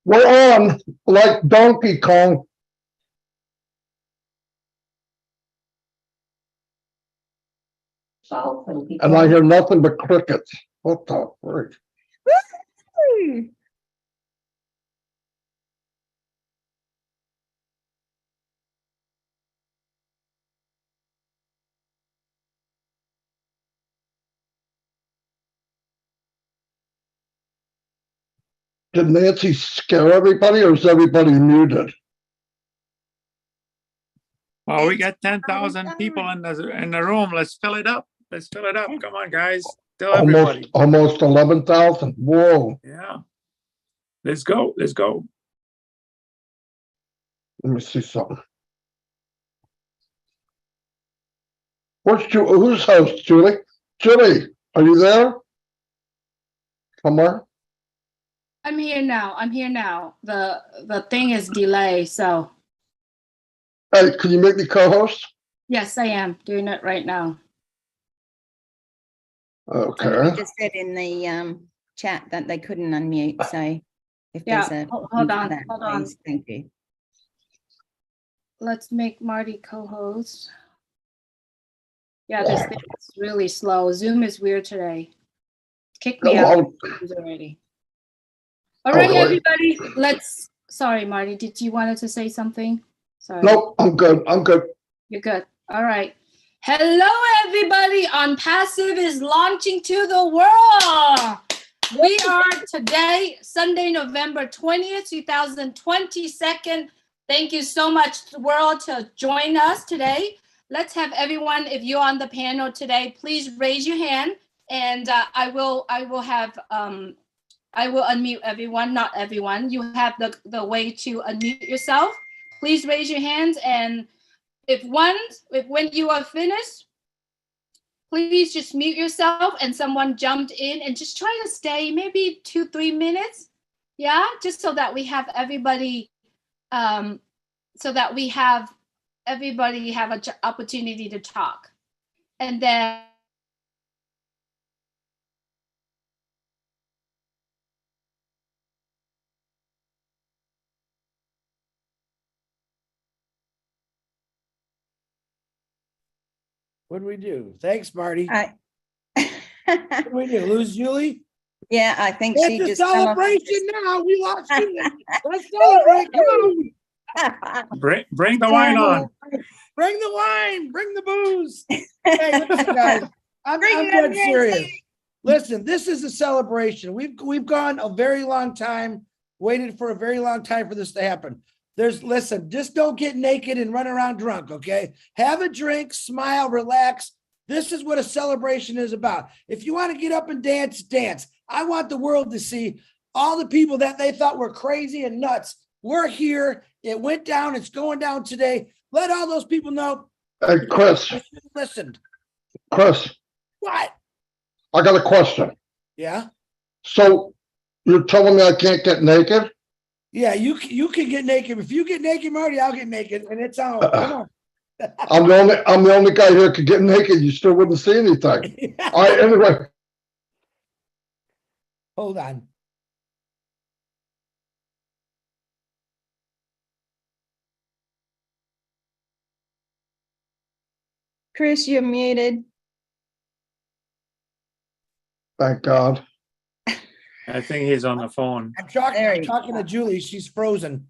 We're on like Donkey Kong. And I hear nothing but crickets. What the frick? Did Nancy scare everybody, or is everybody muted? Well, we got 10,000 people in the room. Let's fill it up. Let's fill it up. Come on, guys. Tell everybody. Almost 11,000. Whoa. Yeah. Let's go. Let's go. Let me see something. Who's host, Julie? Julie, are you there? Somewhere? I'm here now. I'm here now. The thing is delayed, so. Hey, can you make me co-host? Yes, I am doing it right now. Okay. We just said in the chat that they couldn't unmute, so if Yeah, there's a hold on. please, thank you. Let's make Marty co-host. Yeah, this thing is really slow. Zoom is weird today. Kick me out already. All right, everybody. Sorry, Marty. Did you wanted to say something? Sorry. Nope, I'm good. I'm good. You're good. All right. Hello, everybody. ONPASSIVE is launching to the world. We are today, Sunday, November 20th, 2022. Thank you so much, world, to join us today. Let's have everyone, if you're on the panel today, please raise your hand, and I will unmute everyone, not everyone. You have the way to unmute yourself. Please raise your hands, and when you are finished, please just mute yourself and someone jumped in, and just try to stay maybe 2-3 minutes. Yeah, just so that we have everybody, have an opportunity to talk. And then what do we do? Thanks, Marty. What do we do? Lose Julie? Yeah, I think it's she a just celebration now. We lost Julie. Let's celebrate. Come on. Bring the wine on. Bring the wine. Bring the booze. Hey, listen, guys. I'm dead serious. Listen, this is a celebration. We've gone a very long time, waited for a very long time for this to happen. Listen, just don't get naked and run around drunk, okay? Have a drink, smile, relax. This is what a celebration is about. If you want to get up and dance, dance. I want the world to see all the people that they thought were crazy and nuts. We're here. It went down. It's going down today. Let all those people know. Hey, Chris. Listened. Chris. What? I got a question. Yeah? So you're telling me I can't get naked? Yeah, you can get naked. If you get naked, Marty, I'll get naked, and it's on. Come on. I'm the only guy here who could get naked. You still wouldn't see anything. All right, anyway. Hold on. Chris, you're muted. Thank God. I think he's on the phone. I'm talking to Julie. She's frozen.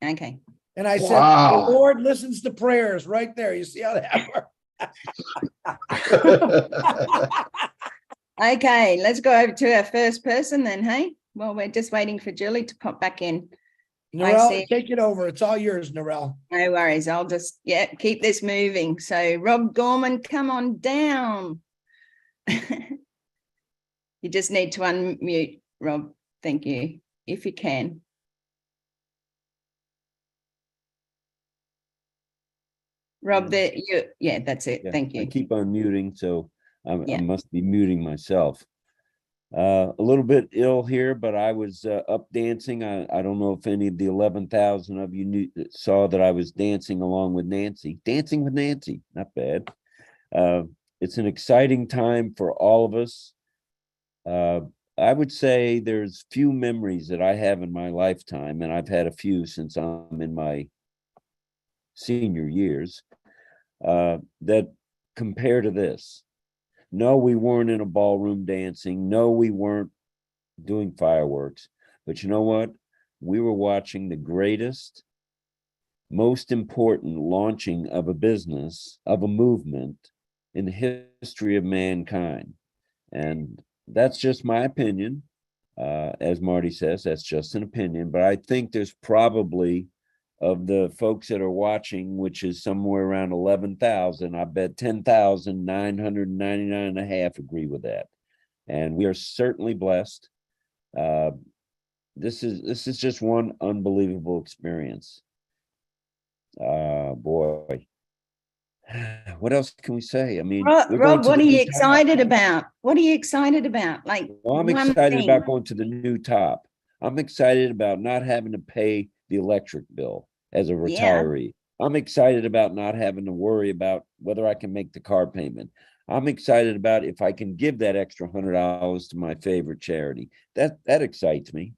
Okay. And I said, the Lord listens to prayers right there. You see how that works? Okay, let's go over to our first person then, hey? Well, we're just waiting for Julie to pop back in. Narelle, take it over. It's all yours, Narelle. No worries. I'll just, keep this moving. So Rob Gorman, come on down. You just need to unmute, Rob. Thank you, if you can. Rob, that's it. Yeah, thank you. I keep on muting, so I must be muting myself. A little bit ill here, but I was up dancing. I don't know if any of the 11,000 of you saw that I was dancing along with Nancy. Dancing with Nancy, not bad. It's an exciting time for all of us. I would say there's few memories that I have in my lifetime, and I've had a few since I'm in my senior years, that compare to this. No, we weren't in a ballroom dancing. No, we weren't doing fireworks. But you know what? We were watching the greatest, most important launching of a business, of a movement in the history of mankind. And that's just my opinion. As Marty says, that's just an opinion. But I think there's probably, of the folks that are watching, which is somewhere around 11,000, I bet 10,999 and a half agree with that. And we are certainly blessed. This is just one unbelievable experience. Boy. What else can we say? I mean, Rob, what are you excited about? What are you excited about? Like, well, I'm excited about going to the new top. I'm excited about not having to pay the electric bill as a retiree. I'm excited about not having to worry about whether I can make the car payment. I'm excited about if I can give that extra $100 to my favorite charity. That excites me.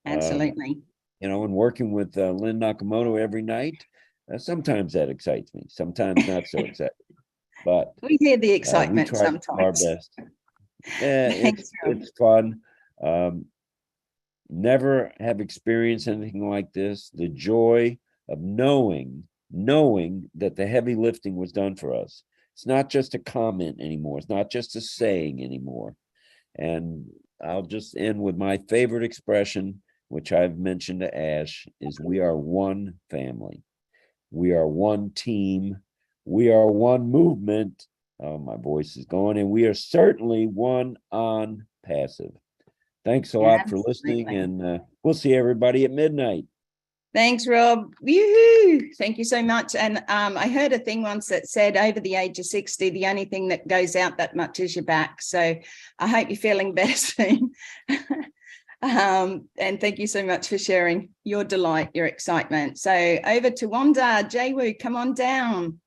Absolutely. You know, and working with Lynn Nakamoto every night, sometimes that excites me. Sometimes not so exciting. But we hear the excitement we try sometimes. our best. It's fun. Never have experienced anything like this. The joy of knowing that the heavy lifting was done for us. It's not just a comment anymore. It's not just a saying anymore. And I'll just end with my favorite expression, which I've mentioned to Ash, is we are one family. We are one team. We are one movement. Oh, my voice is going. And we are certainly one on passive. Thanks a lot for listening, and we'll see everybody at midnight. Thanks, Rob. Yoo-hoo. Thank you so much. And I heard a thing once that said over the age of 60, the only thing that goes out that much is your back. So I hope you're feeling better soon. And thank you so much for sharing your delight, your excitement. So over to Wanda. Jaywoo, come on down.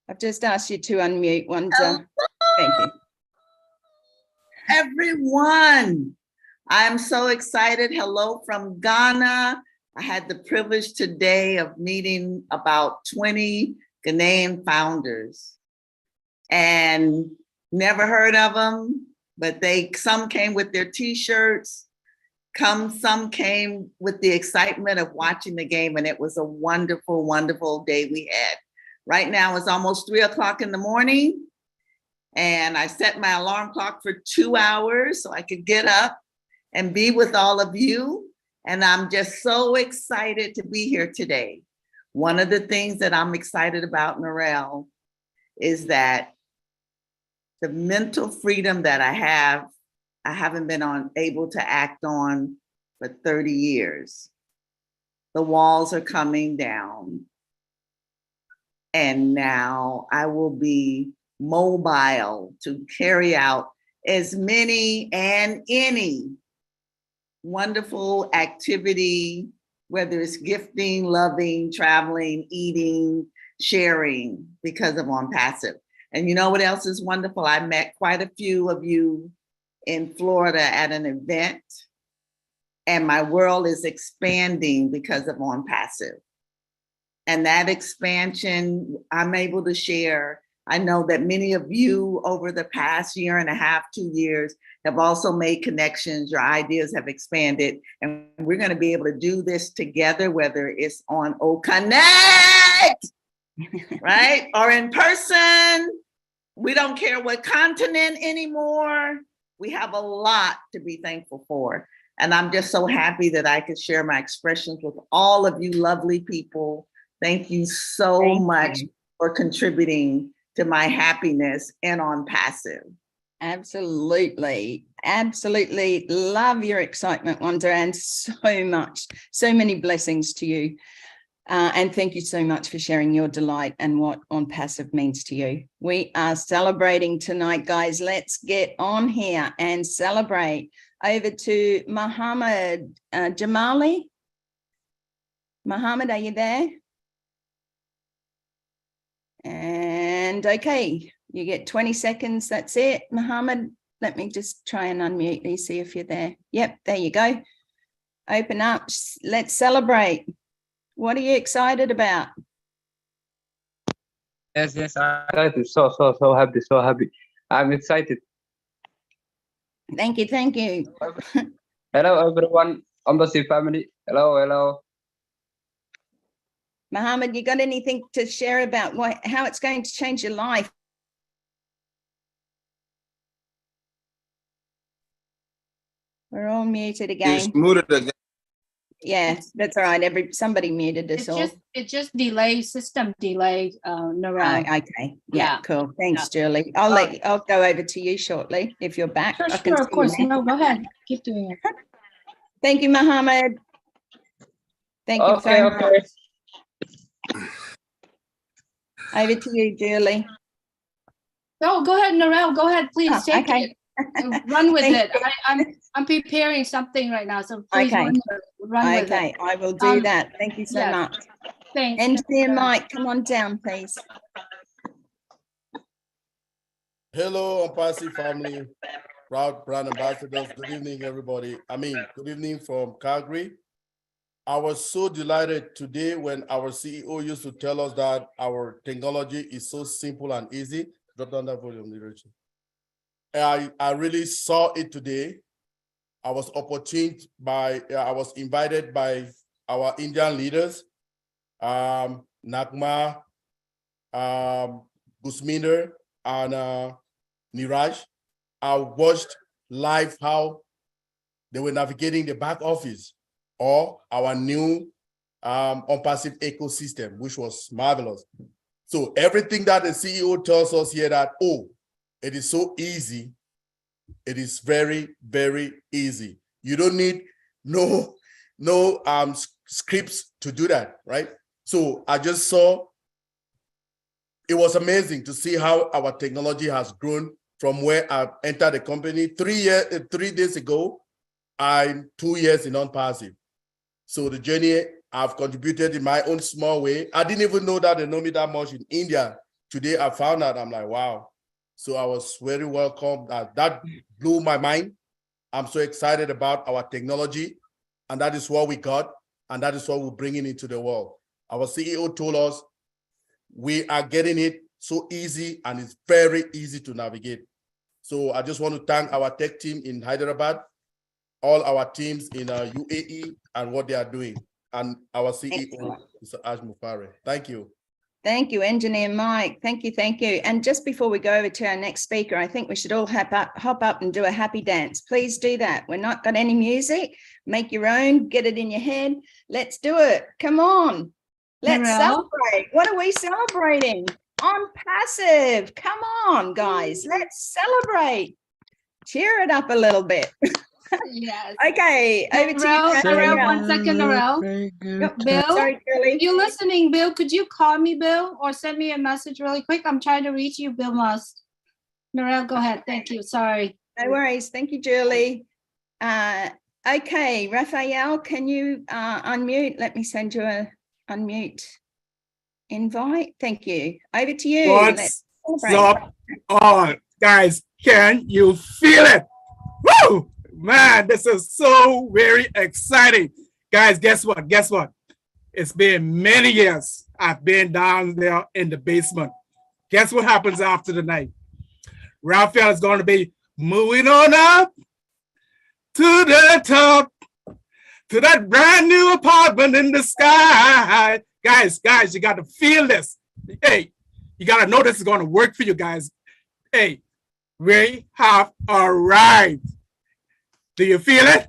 I've just asked you to unmute, Wanda. Thank you. Everyone, I'm so excited. Hello from Ghana. I had the privilege today of meeting about 20 Ghanaian founders and never heard of them, but some came with their t-shirts, some came with the excitement of watching the game, and it was a wonderful, wonderful day we had. Right now it's almost 3 o'clock in the morning, and I set my alarm clock for 2 hours so I could get up and be with all of you. And I'm just so excited to be here today. One of the things that I'm excited about, Narelle, is that the mental freedom that I haven't been able to act on for 30 years. The walls are coming down. And now I will be mobile to carry out as many and any wonderful activity, whether it's gifting, loving, traveling, eating, sharing, because of ONPASSIVE. And you know what else is wonderful? I met quite a few of you in Florida at an event, and my world is expanding because of ONPASSIVE. And that expansion I'm able to share. I know that many of you over the past year and a half, 2 years, have also made connections. Your ideas have expanded, and we're going to be able to do this together, whether it's on Connect, right? Or in person. We don't care what continent anymore. We have a lot to be thankful for. And I'm just so happy that I could share my expressions with all of you lovely people. Thank you so much for contributing to my happiness and ONPASSIVE. Absolutely. Absolutely love your excitement, Wanda, and so many blessings to you. And thank you so much for sharing your delight and what ONPASSIVE means to you. We are celebrating tonight, guys. Let's get on here and celebrate. Over to Muhammad Jamali. Muhammad, are you there? And okay, you get 20 seconds. That's it. Mohammed, let me just try and unmute you, see if you're there. Yep, there you go. Open up. Let's celebrate. What are you excited about? Yes, I'm excited. So happy, so happy. I'm excited. Thank you, thank you. Hello, everyone. ONPASSIVE family. Hello, hello. Mohammed, you got anything to share about how it's going to change your life? We're all muted again. It's muted again. Yeah, that's all right. Somebody muted us all. It just delay, system delay, Narelle. Okay. Yeah, Yeah. cool. Thanks, Julie. I'll go over to you shortly if you're back. Sure, I can sure, of see you course. now. No, go ahead. Keep doing it. Thank you, Mohammed. Thank you Okay, so okay. much. Over to you, Julie. No, go ahead, Narelle. Go ahead, please. Oh, Take okay. it. Run with Thank it. I'm preparing something right now, so please Okay. run with it. Okay, I will do that. Thank you so yes. much. Thanks. Engineer Mike, come on down, please. Hello, ONPASSIVE family, proud brand ambassadors. Good evening, everybody. Good evening from Calgary. I was so delighted today when our CEO used to tell us that our technology is so simple and easy. Drop down that volume, leadership. I really saw it today. I was invited by our Indian leaders, Nagma, Gusminder, and Niraj. I watched live how they were navigating the back office or our new ONPASSIVE ecosystem, which was marvelous. So everything that the CEO tells us here that, oh, it is so easy. It is very, very easy. You don't need no scripts to do that, right? So I just saw, it was amazing to see how our technology has grown from where I entered the company 3 days ago. I'm 2 years in ONPASSIVE. So the journey I've contributed in my own small way. I didn't even know that they know me that much in India. Today I found out, I'm like, wow. So I was very welcome. That blew my mind. I'm so excited about our technology, and that is what we got, and that is what we're bringing into the world. Our CEO told us we are getting it so easy, and it's very easy to navigate. So I just want to thank our tech team in Hyderabad, all our teams in UAE, and what they are doing, and our CEO, Mr. Aj Mufare. Thank you. Thank you, Engineer Mike. Thank you, thank you. And just before we go over to our next speaker, I think we should all hop up and do a happy dance. Please do that. We're not got any music. Make your own, get it in your head. Let's do it. Come on. Let's celebrate. What are we celebrating? ONPASSIVE. Come on, guys. Let's celebrate. Cheer it up a little bit. Yes. Okay, over to you. Narelle, 1 second, Narelle. Bill, sorry, Shirley. If you're listening, Bill, could you call me, Bill, or send me a message really quick? I'm trying to reach you, Bill Must. Narelle, go ahead. Thank you. Sorry. No worries. Thank you, Julie. Okay, Raphael, can you unmute? Let me send you a unmute invite. Thank you. Over to you. What's up, all guys? Can you feel it? Woo! Man, this is so very exciting. Guys, guess what? Guess what? It's been many years I've been down there in the basement. Guess what happens after the night? Raphael is going to be moving on up to the top, to that brand new apartment in the sky. Guys, you got to feel this. Hey, you got to know this is going to work for you guys. Hey, we have arrived. Do you feel it?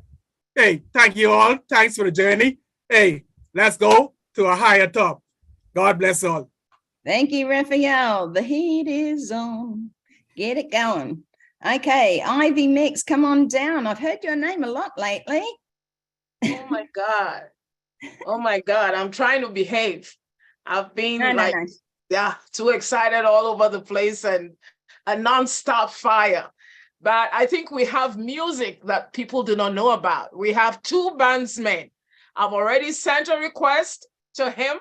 Hey, thank you all. Thanks for the journey. Hey, let's go to a higher top. God bless all. Thank you, Raphael. The heat is on. Get it going. Okay, Ivy Mix, come on down. I've heard your name a lot lately. Oh my God. Oh my God. I'm trying to behave. I've been yeah, too excited all over the place and a non-stop fire. But I think we have music that people do not know about. We have 2 bandsmen. I've already sent a request to him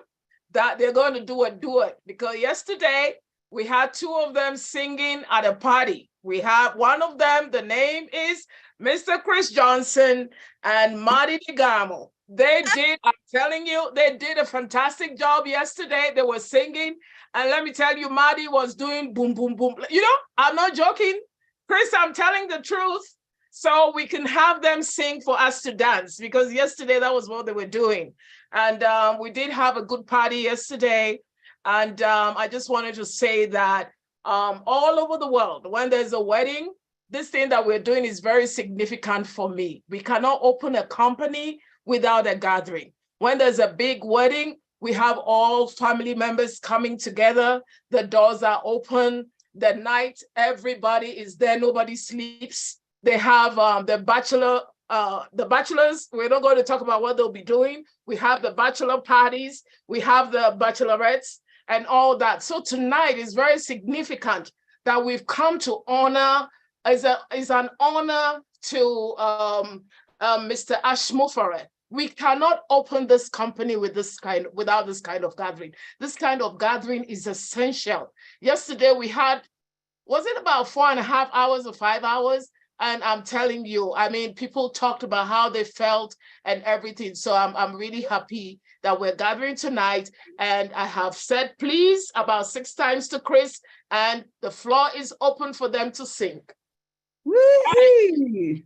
that they're going to do a duet, because yesterday we had two of them singing at a party. We have one of them, the name is Mr. Chris Johnson and Marty DeGamo. They did, I'm telling you, they did a fantastic job yesterday. They were singing. And let me tell you, Marty was doing boom, boom, boom. You know, I'm not joking. Chris, I'm telling the truth. So we can have them sing for us to dance, because yesterday that was what they were doing. And we did have a good party yesterday. And I just wanted to say that all over the world, when there's a wedding, this thing that we're doing is very significant for me. We cannot open a company without a gathering. When there's a big wedding, we have all family members coming together. The doors are open. The night, everybody is there. Nobody sleeps. They have the bachelors. We're not going to talk about what they'll be doing. We have the bachelor parties. We have the bachelorettes and all that. So tonight is very significant that we've come to honor, is an honor to Mr. Ashmufare. We cannot open this company with without this kind of gathering. This kind of gathering is essential. Yesterday we had, was it about 4.5 hours or 5 hours? And I'm telling you, I mean, people talked about how they felt and everything. So I'm really happy that we're gathering tonight. And I have said please about 6 times to Chris, and the floor is open for them to sing. Woo!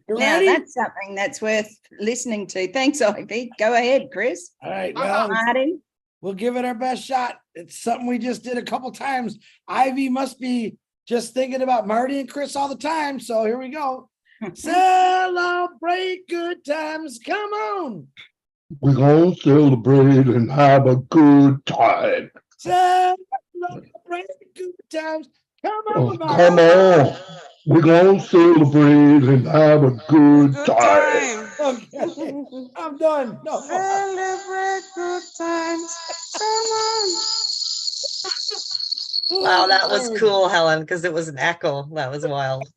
Now that's something that's worth listening to. Thanks, Ivy. Go ahead, Chris. All right, well, Marty, we'll give it our best shot. It's something we just did a couple times. Ivy must be just thinking about Marty and Chris all the time. So here we go. Celebrate good times. Come on. We're gonna celebrate and have a good time. Celebrate good times. Come on. Come on. We're gonna celebrate and have a good time. Okay. I'm done. No. Celebrate good times. Come on. Wow, that was cool, Helen, because it was an echo. That was wild.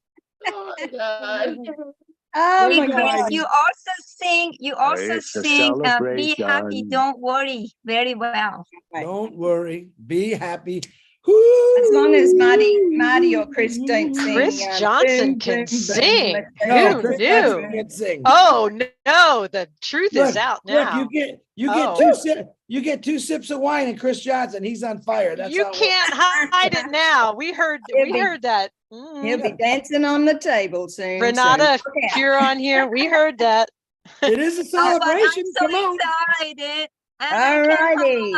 Oh my God. Oh Hey, my Chris, God. you also sing Be Happy, Don't Worry very well. Don't worry. Be happy. As long as Marty or Chris don't sing. Chris Johnson boom, can boom, boom. sing. No, Who Chris knew? Johnson can't sing. Oh no, the truth Look, is out now. Look, you get 2 sips of wine, and Chris Johnson, he's on fire. That's You how it can't hide it now. We heard that. He'll be dancing on the table soon. Renata, if you're on here, we heard that. It is a celebration. I'm so Come on. excited. All righty.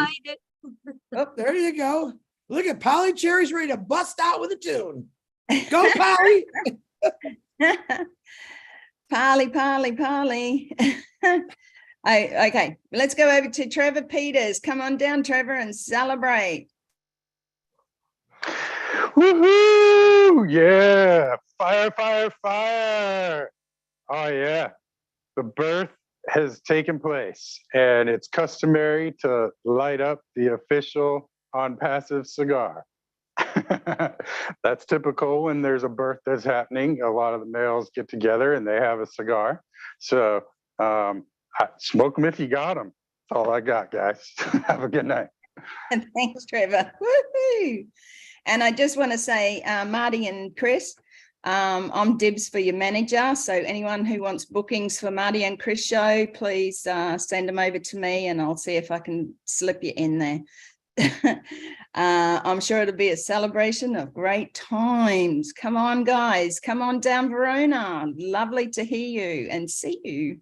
Oh, there you go. Look at Polly Cherry's ready to bust out with a tune. Go, Polly. Polly. Okay, let's go over to Trevor Peters. Come on down, Trevor, and celebrate. Woohoo! Yeah, fire. Oh yeah, the birth has taken place, and it's customary to light up the official ONPASSIVE cigar. That's typical when there's a birth that's happening. A lot of the males get together and they have a cigar. So smoke them if you got them. That's all I got, guys. Have a good night. Thanks, Trevor. Woohoo! And I just want to say, Marty and Chris, I'm dibs for your manager. So anyone who wants bookings for Marty and Chris show, please send them over to me and I'll see if I can slip you in there. I'm sure it'll be a celebration of great times. Come on, guys. Come on down, Verona. Lovely to hear you and see you.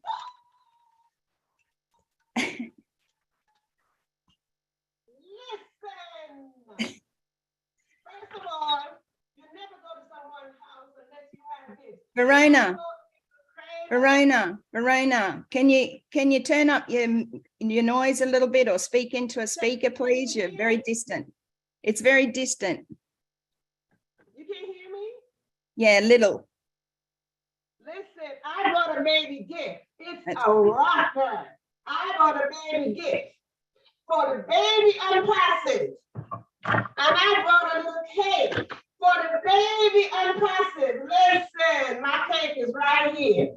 Verona, can you turn up your noise a little bit or speak into a speaker, please? You're very distant. It's very distant. You can't hear me? Yeah, little. Listen, I brought a baby gift. It's a rocker. I brought a baby gift for the baby ONPASSIVE. And I brought a little cake for the baby ONPASSIVE. Listen, my cake is right here.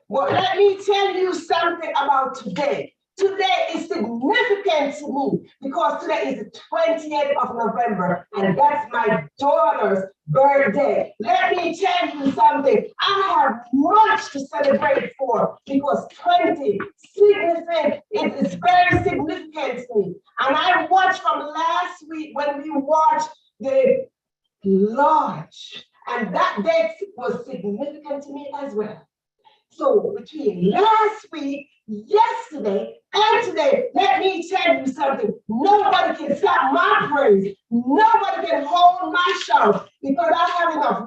Well, let me tell you something about today. Today is significant to me because today is the 20th of November, and that's my daughter's birthday. Let me tell you something. I have much to celebrate for because 20 significant, it is very significant to me. And I watched from last week when we watched the launch, and that date was significant to me as well. So between last week, yesterday, and today, let me tell you something. Nobody can stop my praise. Nobody can hold my shout because I have enough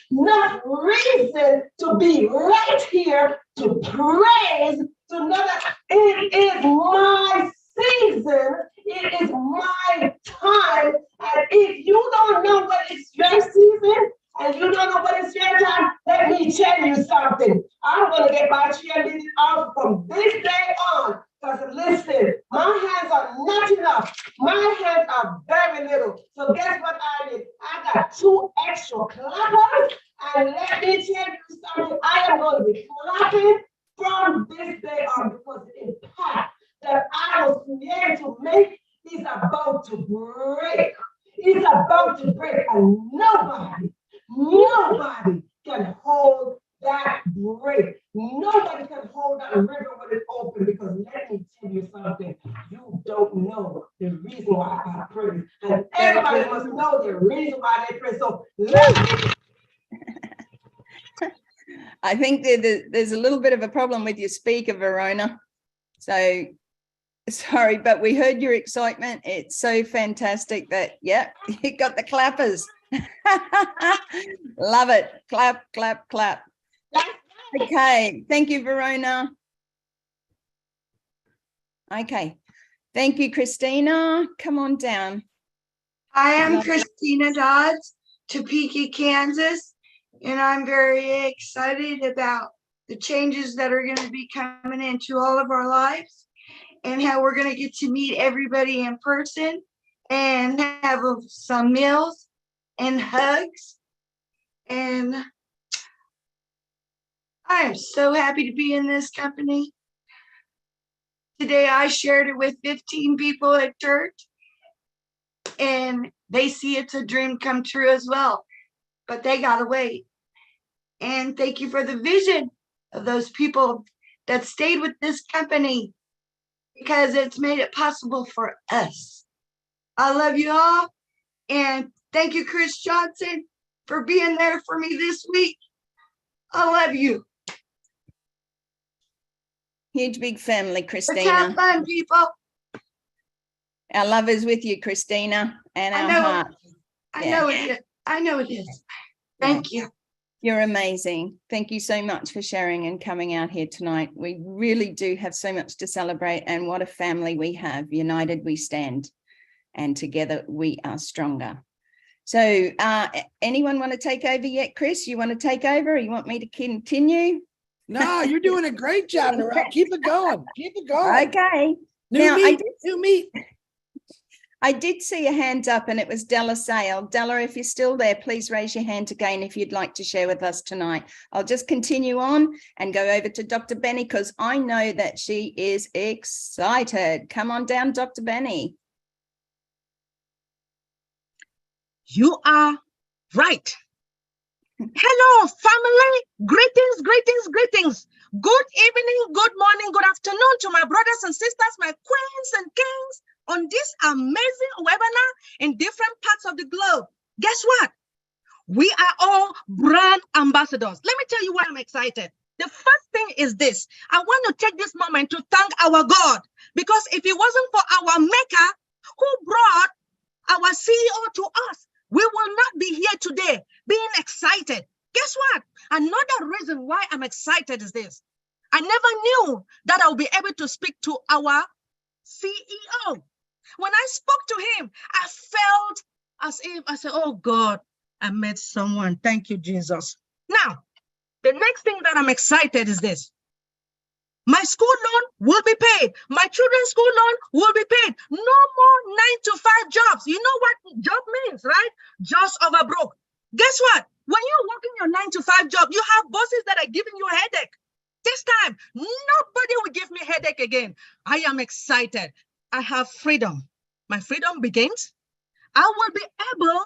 reason to be right here to praise, to know that it is my season, it is my time. And if you don't know what is your season, and you don't know what is your time, let me tell you something. I'm going to get my cheerleading out from this day on. Because listen, my hands are not enough. My hands are very little. So guess what I did? I got 2 extra clappers. And let me tell you something. I am going to be clapping from this day on because the impact that I was created to make is about to break. It's about to break. And nobody can hold that break. Nobody can hold that river when it's open because let me tell you something. You don't know the reason why I pray. And everybody must know the reason why they pray. So let me. I think there's a little bit of a problem with your speaker, Verona. So sorry, but we heard your excitement. It's so fantastic that, yeah, you got the clappers. Love it. Clap, clap, clap. Okay. Thank you, Verona. Okay. Thank you, Christina. Come on down. I am Christina Dodds, Topeka, Kansas, and I'm very excited about the changes that are going to be coming into all of our lives and how we're going to get to meet everybody in person and have some meals and hugs. And I am so happy to be in this company. Today I shared it with 15 people at church, and they see it's a dream come true as well, but they gotta wait. And thank you for the vision of those people that stayed with this company because it's made it possible for us. I love you all, and thank you, Chris Johnson, for being there for me this week. I love you. Huge, big family, Christina. Let's have fun, people. Our love is with you, Christina, and our heart. I know it is. I know it is. Thank you. You're amazing. Thank you so much for sharing and coming out here tonight. We really do have so much to celebrate, and what a family we have. United we stand, and together we are stronger. So anyone want to take over yet, Chris? You want to take over, or you want me to continue? No, you're doing a great job, Narelle. Keep it going. Keep it going. Okay. New meat. I did see a hand up, and it was Della Sale. Della, if you're still there, please raise your hand again if you'd like to share with us tonight. I'll just continue on and go over to Dr. Benny because I know that she is excited. Come on down, Dr. Benny. You are right. Hello, family. Greetings, greetings, greetings. Good evening, good morning, good afternoon to my brothers and sisters, my queens and kings on this amazing webinar in different parts of the globe. Guess what? We are all brand ambassadors. Let me tell you why I'm excited. The first thing is this. I want to take this moment to thank our God, because if it wasn't for our maker who brought our CEO to us, we will not be here today being excited. Guess what? Another reason why I'm excited is this. I never knew that I would be able to speak to our CEO. When I spoke to him, I felt as if I said, oh God, I met someone. Thank you, Jesus. Now, the next thing that I'm excited is this. My school loan will be paid. My children's school loan will be paid. No more 9-to-5 jobs. You know what job means, right? Just over broke. Guess what? When you're working your 9-to-5 job, you have bosses that are giving you a headache, This time, nobody will give me headache again. I am excited. I have freedom. My freedom begins. I will be able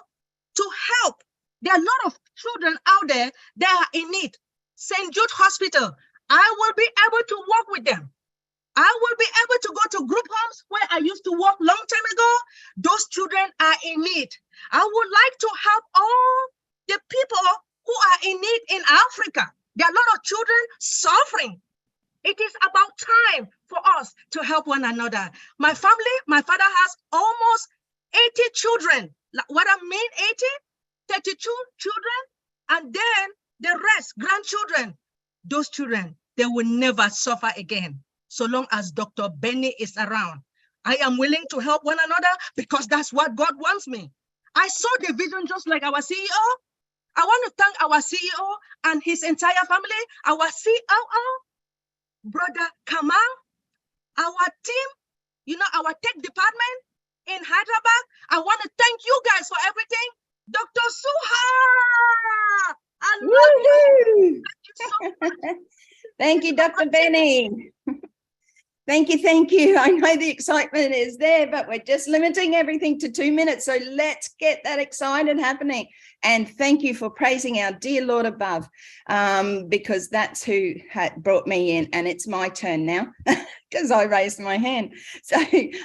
to help. There are a lot of children out there that are in need. St. Jude Hospital, I will be able to work with them. I will be able to go to group homes where I used to work long time ago. Those children are in need. I would like to help all the people who are in need in Africa. There are a lot of children suffering. It is about time for us to help one another. My family, my father has almost 80 children. What I mean, 80? 32 children, and then the rest, grandchildren. Those children, they will never suffer again. So long as Dr. Benny is around, I am willing to help one another because that's what God wants me. I saw the vision just like our CEO. I want to thank our CEO and his entire family, our COO, Brother Kamal, our team, you know, our tech department in Hyderabad. I want to thank you guys for everything. Dr. Suha, I love you. Thank you so much. Thank you, Dr. Benny. Thank you, thank you. I know the excitement is there, but we're just limiting everything to 2 minutes. So let's get that excited happening. And thank you for praising our dear Lord above, because that's who had brought me in. And it's my turn now because I raised my hand. So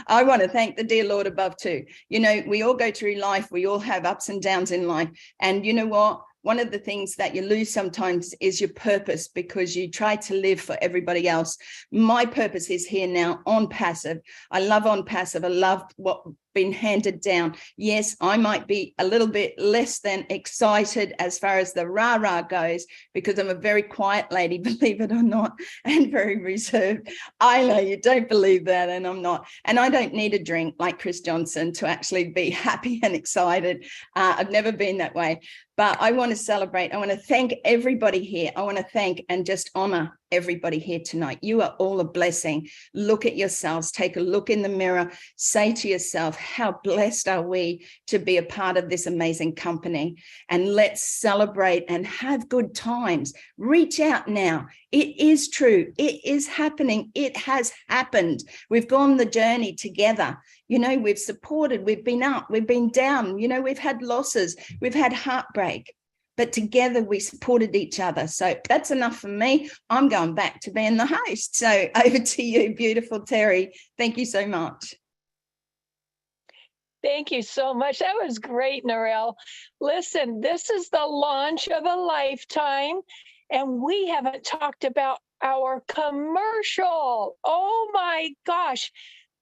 I want to thank the dear Lord above too. You know, we all go through life. We all have ups and downs in life. And you know what? One of the things that you lose sometimes is your purpose because you try to live for everybody else. My purpose is here now on passive. I love on passive. I love what been handed down. Yes, I might be a little bit less than excited as far as the rah-rah goes because I'm a very quiet lady, believe it or not, and very reserved. I know you don't believe that, and I'm not. And I don't need a drink like Chris Johnson to actually be happy and excited. I've never been that way. But I want to celebrate. I want to thank everybody here. I want to thank and just honor everybody here tonight. You are all a blessing. Look at yourselves. Take a look in the mirror. Say to yourself, how blessed are we to be a part of this amazing company? And let's celebrate and have good times. Reach out now. It is true. It is happening. It has happened. We've gone the journey together. You know, we've supported, we've been up, we've been down, you know, we've had losses, we've had heartbreak, but together we supported each other. So that's enough for me. I'm going back to being the host. So over to you, beautiful Terry. Thank you so much. Thank you so much. That was great, Narelle. Listen, this is the launch of a lifetime, and we haven't talked about our commercial. Oh my gosh.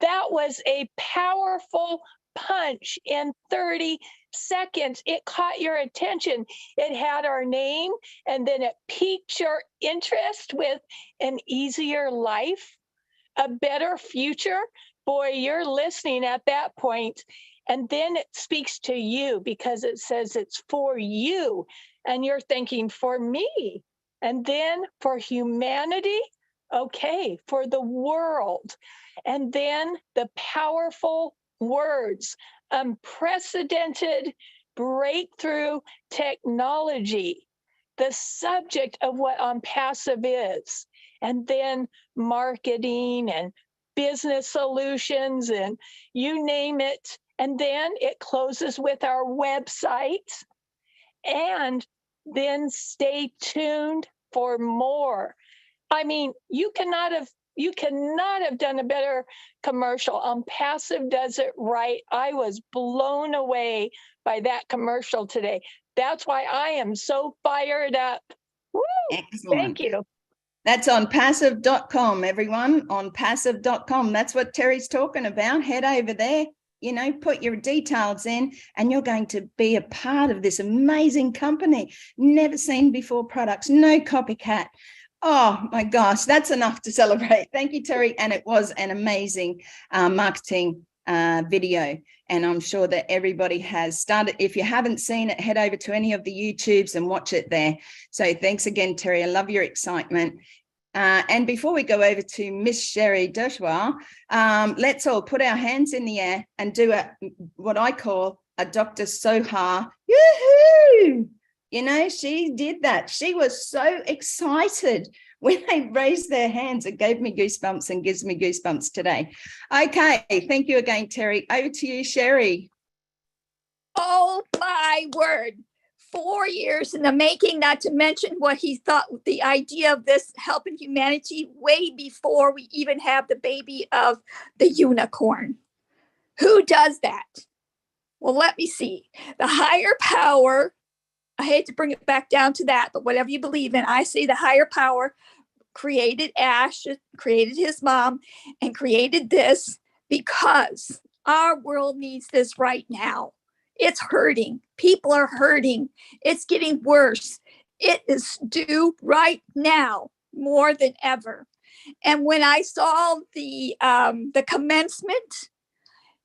That was a powerful punch in 30 seconds. It caught your attention. It had our name, and then it piqued your interest with an easier life, a better future. Boy, you're listening at that point. And then it speaks to you because it says it's for you. And you're thinking, for me. And then for humanity. Okay, for the world. And then the powerful words, unprecedented breakthrough technology, the subject of what ONPASSIVE is, and then marketing and business solutions and you name it. And then it closes with our website. And then stay tuned for more. I mean, you cannot have done a better commercial. ONPASSIVE does it right. I was blown away by that commercial today. That's why I am so fired up. Woo! Excellent. Thank you. That's onpassive.com, everyone, onpassive.com. That's what Terry's talking about. Head over there, you know, put your details in, and you're going to be a part of this amazing company. Never seen before products, no copycat. Oh my gosh, that's enough to celebrate. Thank you, Terry. And it was an amazing marketing video. And I'm sure that everybody has started. If you haven't seen it, head over to any of the YouTubes and watch it there. So thanks again, Terry. I love your excitement. And before we go over to Miss Sherry Doshwa, let's all put our hands in the air and do what I call a Dr. Soha. Yoo-hoo! You know, she did that. She was so excited when they raised their hands, it gave me goosebumps and gives me goosebumps today. Okay, thank you again, Terry. Over to you, Sherry. Oh my word. 4 years in the making, not to mention what he thought the idea of this helping humanity way before we even have the baby of the unicorn. Who does that? Well, let me see. The higher power, I hate to bring it back down to that, but whatever you believe in, I say the higher power created Ash, created his mom, and created this because our world needs this right now. It's hurting. People are hurting. It's getting worse. It is due right now more than ever. And when I saw the commencement,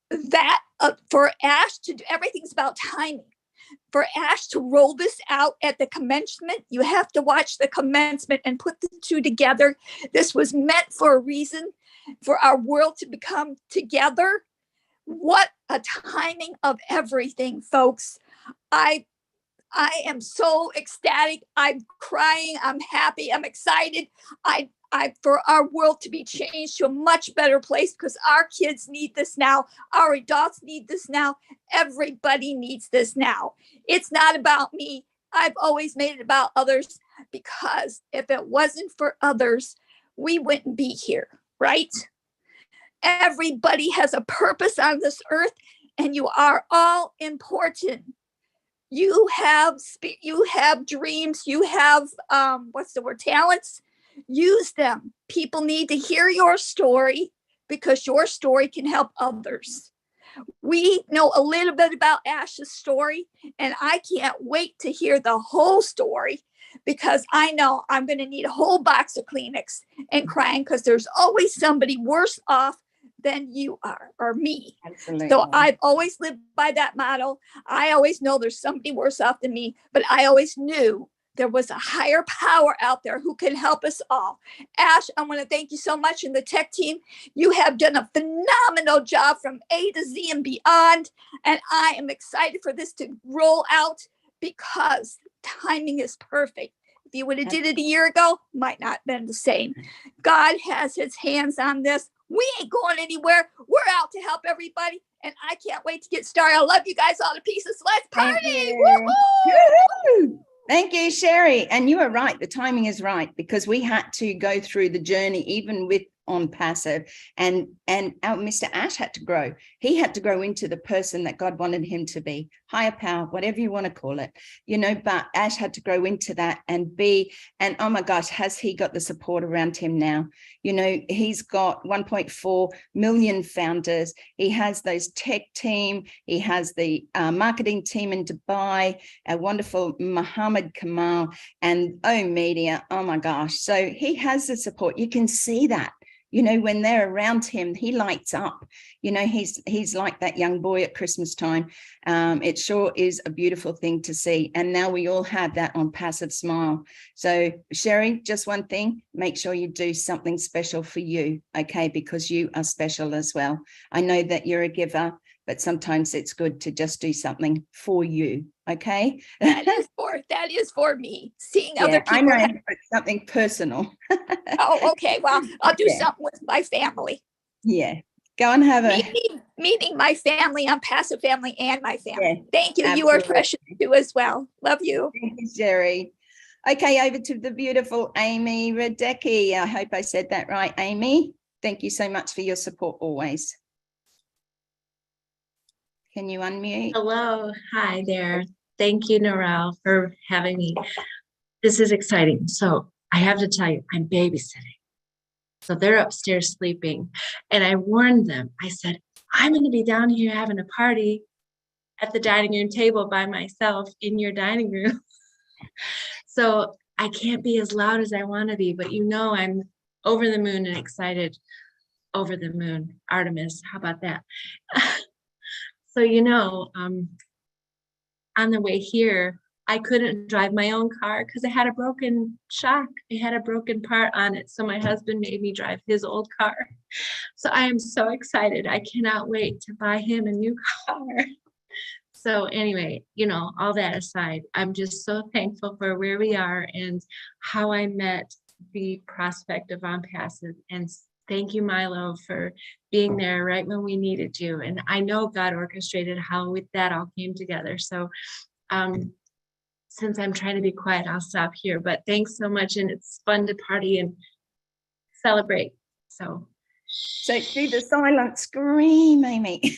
that for Ash to do, everything's about timing. For Ash to roll this out at the commencement, you have to watch the commencement and put the two together. This was meant for a reason, for our world to become together. What a timing of everything, folks. I am so ecstatic. I'm crying. I'm happy. I'm excited. For our world to be changed to a much better place because our kids need this now. Our adults need this now. Everybody needs this now. It's not about me. I've always made it about others because if it wasn't for others, we wouldn't be here, right? Everybody has a purpose on this earth and you are all important. You have dreams, you have talents. Use them. People need to hear your story because your story can help others. We know a little bit about Ash's story and I can't wait to hear the whole story because I know I'm going to need a whole box of Kleenex and crying because there's always somebody worse off than you are or me. Absolutely. So I've always lived by that motto. I always know there's somebody worse off than me, but I always knew there was a higher power out there who can help us all. Ash, I want to thank you so much in the tech team. You have done a phenomenal job from A to Z and beyond. And I am excited for this to roll out because timing is perfect. If you would have did it a year ago, might not have been the same. God has his hands on this. We ain't going anywhere. We're out to help everybody. And I can't wait to get started. I love you guys all to pieces. Let's party. Woo-hoo! Thank you, Sherry. And you are right. The timing is right because we had to go through the journey, even with ONPASSIVE, and our Mr. Ash had to grow. He had to grow into the person that God wanted him to be. Higher power, whatever you want to call it, but Ash had to grow into that and oh my gosh, has he got the support around him now? He's got 1.4 million founders. He has those tech team. He has the marketing team in Dubai, a wonderful Muhammad Kamal and media. Oh my gosh. So he has the support. You can see that. When they're around him, he lights up. He's like that young boy at Christmas time. It sure is a beautiful thing to see. And now we all have that ONPASSIVE smile. So Sherry, just one thing, make sure you do something special for you, okay? Because you are special as well. I know that you're a giver, but sometimes it's good to just do something for you, okay? That is for me. Seeing other people. I know, it's something personal. Oh, okay. Well, I'll do something with my family. Yeah. Go and have meeting my family, ONPASSIVE family and my family. Yeah, thank you. Absolutely. You are precious too as well. Love you. Thank you, Sherry. Okay, over to the beautiful Amy Radecki. I hope I said that right, Amy. Thank you so much for your support always. Can you unmute? Hello. Hi there. Thank you, Narelle, for having me. This is exciting. So I have to tell you, I'm babysitting. So they're upstairs sleeping. And I warned them. I said, I'm going to be down here having a party at the dining room table by myself in your dining room. So I can't be as loud as I want to be, but I'm over the moon and excited. Over the moon. Artemis, how about that? So, on the way here, I couldn't drive my own car because I had a broken shock. I had a broken part on it. So my husband made me drive his old car. So I am so excited. I cannot wait to buy him a new car. So anyway, all that aside, I'm just so thankful for where we are and how I met the prospect of ONPASSIVE. And thank you, Milo, for being there right when we needed you. And I know God orchestrated how with that all came together. So since I'm trying to be quiet, I'll stop here. But thanks so much. And it's fun to party and celebrate. So do the silent scream, Amy.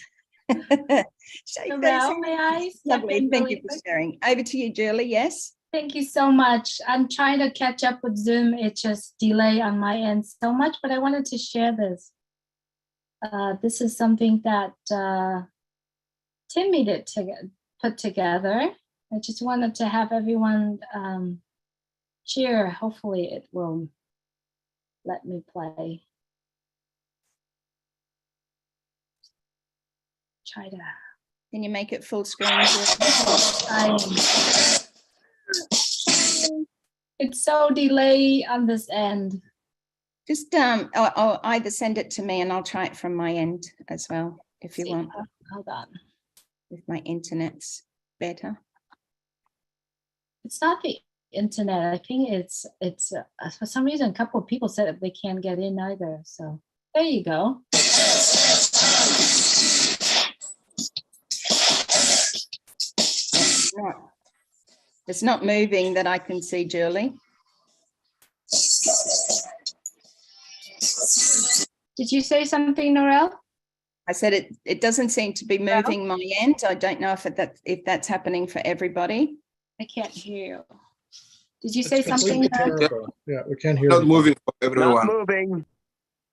Well, may I step Lovely. in Thank really you for quick? sharing. Over to you, Julie. Yes. Thank you so much. I'm trying to catch up with Zoom. It just delay on my end so much, but I wanted to share this. This is something that Tim needed to put together. I just wanted to have everyone cheer. Hopefully it will let me play. Try to. Can you make it full screen? It's so delay on this end. Just I'll either send it to me and I'll try it from my end as well, if you want. Hold on. If my internet's better. It's not the internet. I think it's for some reason a couple of people said that they can't get in either. So there you go. It's not moving that I can see, Julie. Did you say something, Norel? I said it doesn't seem to be moving my end. I don't know if that's happening for everybody. I can't hear you. Did you say something? Yeah, we can't hear. Not moving for everyone. Not moving.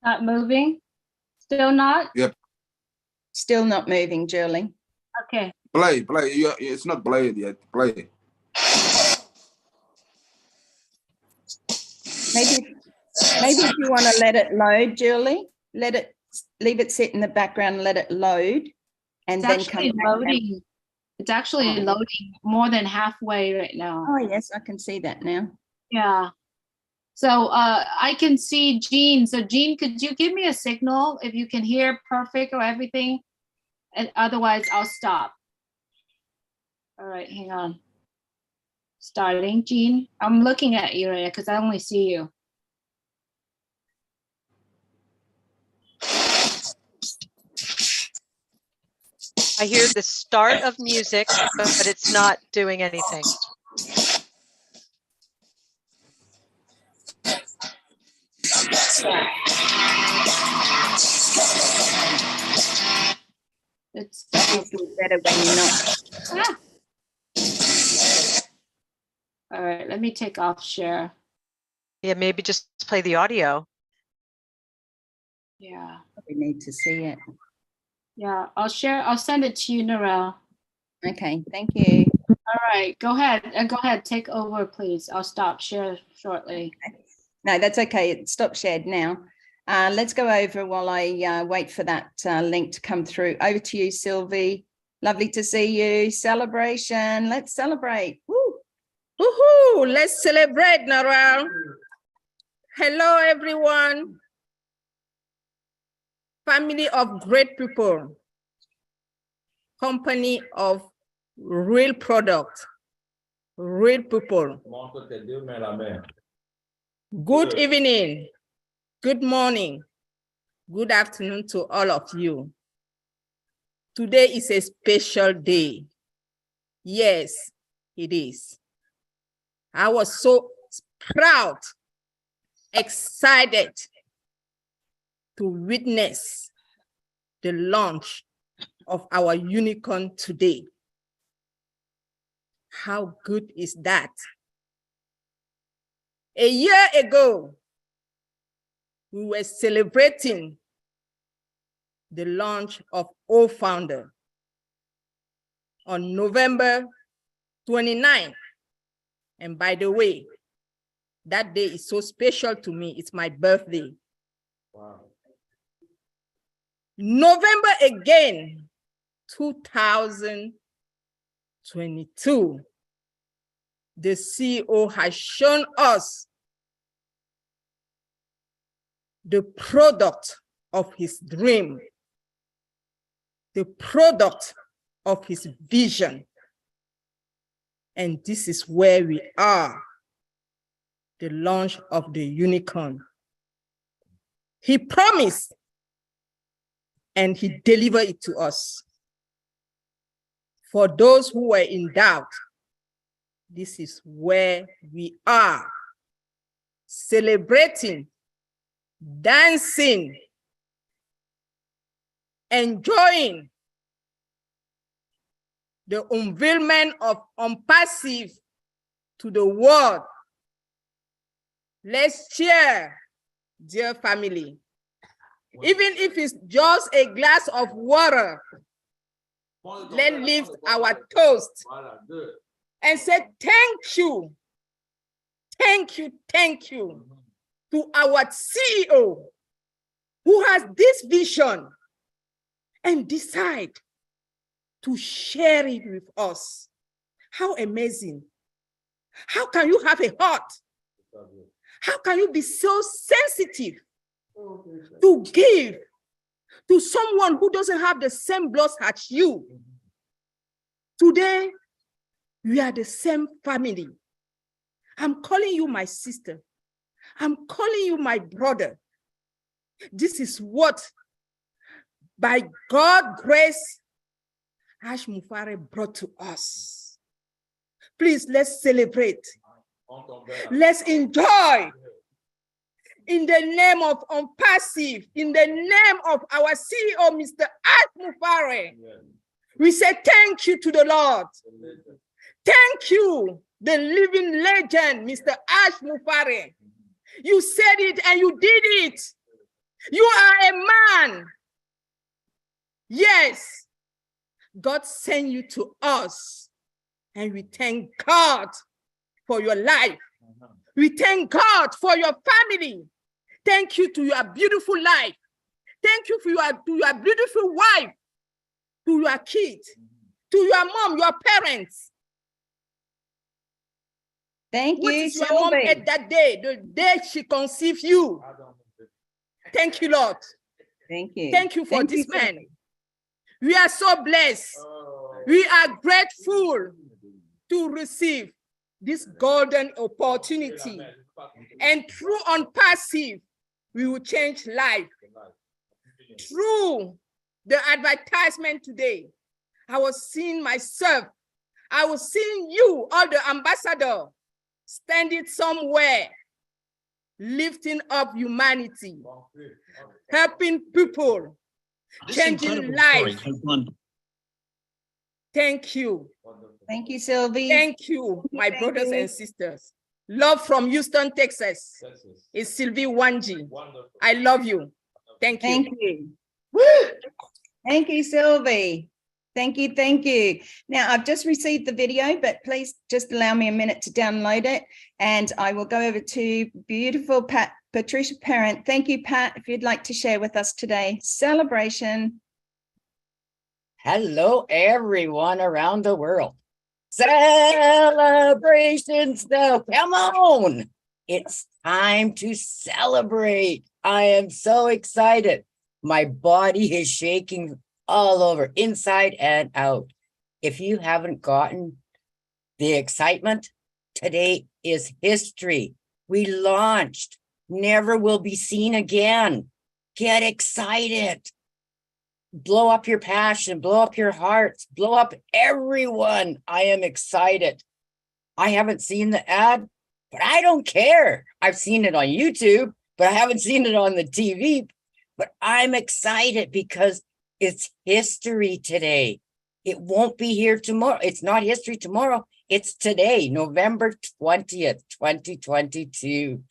Not moving? Still not? Yep. Still not moving, Julie. Okay. Play. It's not played yet. Play. Maybe if you want to let it load, Julie, leave it sit in the background, let it load, and then come back. Loading. It's actually loading more than halfway right now. Oh yes, I can see that now. Yeah. So I can see Jean. So Jean, could you give me a signal if you can hear perfect or everything? And otherwise I'll stop. All right, hang on. Starting, Jean. I'm looking at you right now because I only see you. I hear the start of music, but it's not doing anything. It's better when you're not. All right, let me take off share. Yeah, maybe just play the audio. Yeah. We need to see it. Yeah, I'll share. I'll send it to you, Narelle. Okay, thank you. All right, go ahead. Go ahead, take over, please. I'll stop share shortly. No, that's okay. It stopped shared now. Let's go over while I wait for that link to come through. Over to you, Sylvie. Lovely to see you. Celebration. Let's celebrate. Woo. Woohoo! Let's celebrate, Narelle. Hello, everyone. Family of great people. Company of real product. Real people. Good evening. Good morning. Good afternoon to all of you. Today is a special day. Yes, it is. I was so proud, excited to witness the launch of our unicorn today. How good is that? A year ago, we were celebrating the launch of O-Founder on November 29th. And by the way, that day is so special to me. It's my birthday. Wow. November again, 2022. The CEO has shown us the product of his dream, the product of his vision. And this is where we are the launch of the unicorn. He promised and he delivered it to us. For those who were in doubt, this is where we are, celebrating, dancing, enjoying the unveilment of ONPASSIVE to the world. Let's cheer, dear family. Even if it's just a glass of water, let's lift our toast and say thank you, thank you, thank you to our CEO who has this vision and decide to share it with us. How amazing. How can you have a heart? How can you be so sensitive to give to someone who doesn't have the same blood as you? Today, we are the same family. I'm calling you my sister. I'm calling you my brother. This is what, by God's grace, Ash Mufare brought to us. Please, let's celebrate. Let's enjoy. In the name of ONPASSIVE, in the name of our CEO, Mr. Ash Mufare, we say thank you to the Lord. Thank you, the living legend, Mr. Ash Mufare. You said it and you did it. You are a man. Yes, God sent you to us, and we thank God for your life. We thank God for your family. Thank you to your beautiful life. Thank you for your beautiful wife, to your kids, to your mom, your parents. Thank what you, is your mom Sylvie. at that day, the day she conceived you? Thank you, Lord. Thank you. Thank you for Thank this you, man. Sylvie. We are so blessed. We are grateful to receive this golden opportunity. And through ONPASSIVE, we will change life. Through the advertisement today, I was seeing myself. I was seeing you, all the ambassadors, standing somewhere, lifting up humanity, helping people, changing lives. Thank you. Thank you, Sylvie. Thank you, my brothers and sisters. Love from Houston, Texas. It's Sylvie Wanji. I love you. Thank you. Thank you. Thank you, Sylvie. Thank you, thank you. Now, I've just received the video, but please just allow me a minute to download it, and I will go over to beautiful Patricia Parent. Thank you, Pat, if you'd like to share with us today. Celebration. Hello, everyone around the world. Celebrations now, come on. It's time to celebrate. I am so excited. My body is shaking all over, inside and out. If you haven't gotten the excitement, today is history. We launched, never will be seen again. Get excited. Blow up your passion, blow up your hearts, blow up everyone. I am excited. I haven't seen the ad, but I don't care. I've seen it on YouTube, but I haven't seen it on the TV. But I'm excited because it's history today. It won't be here tomorrow. It's not history tomorrow. It's today, November 20th, 2022.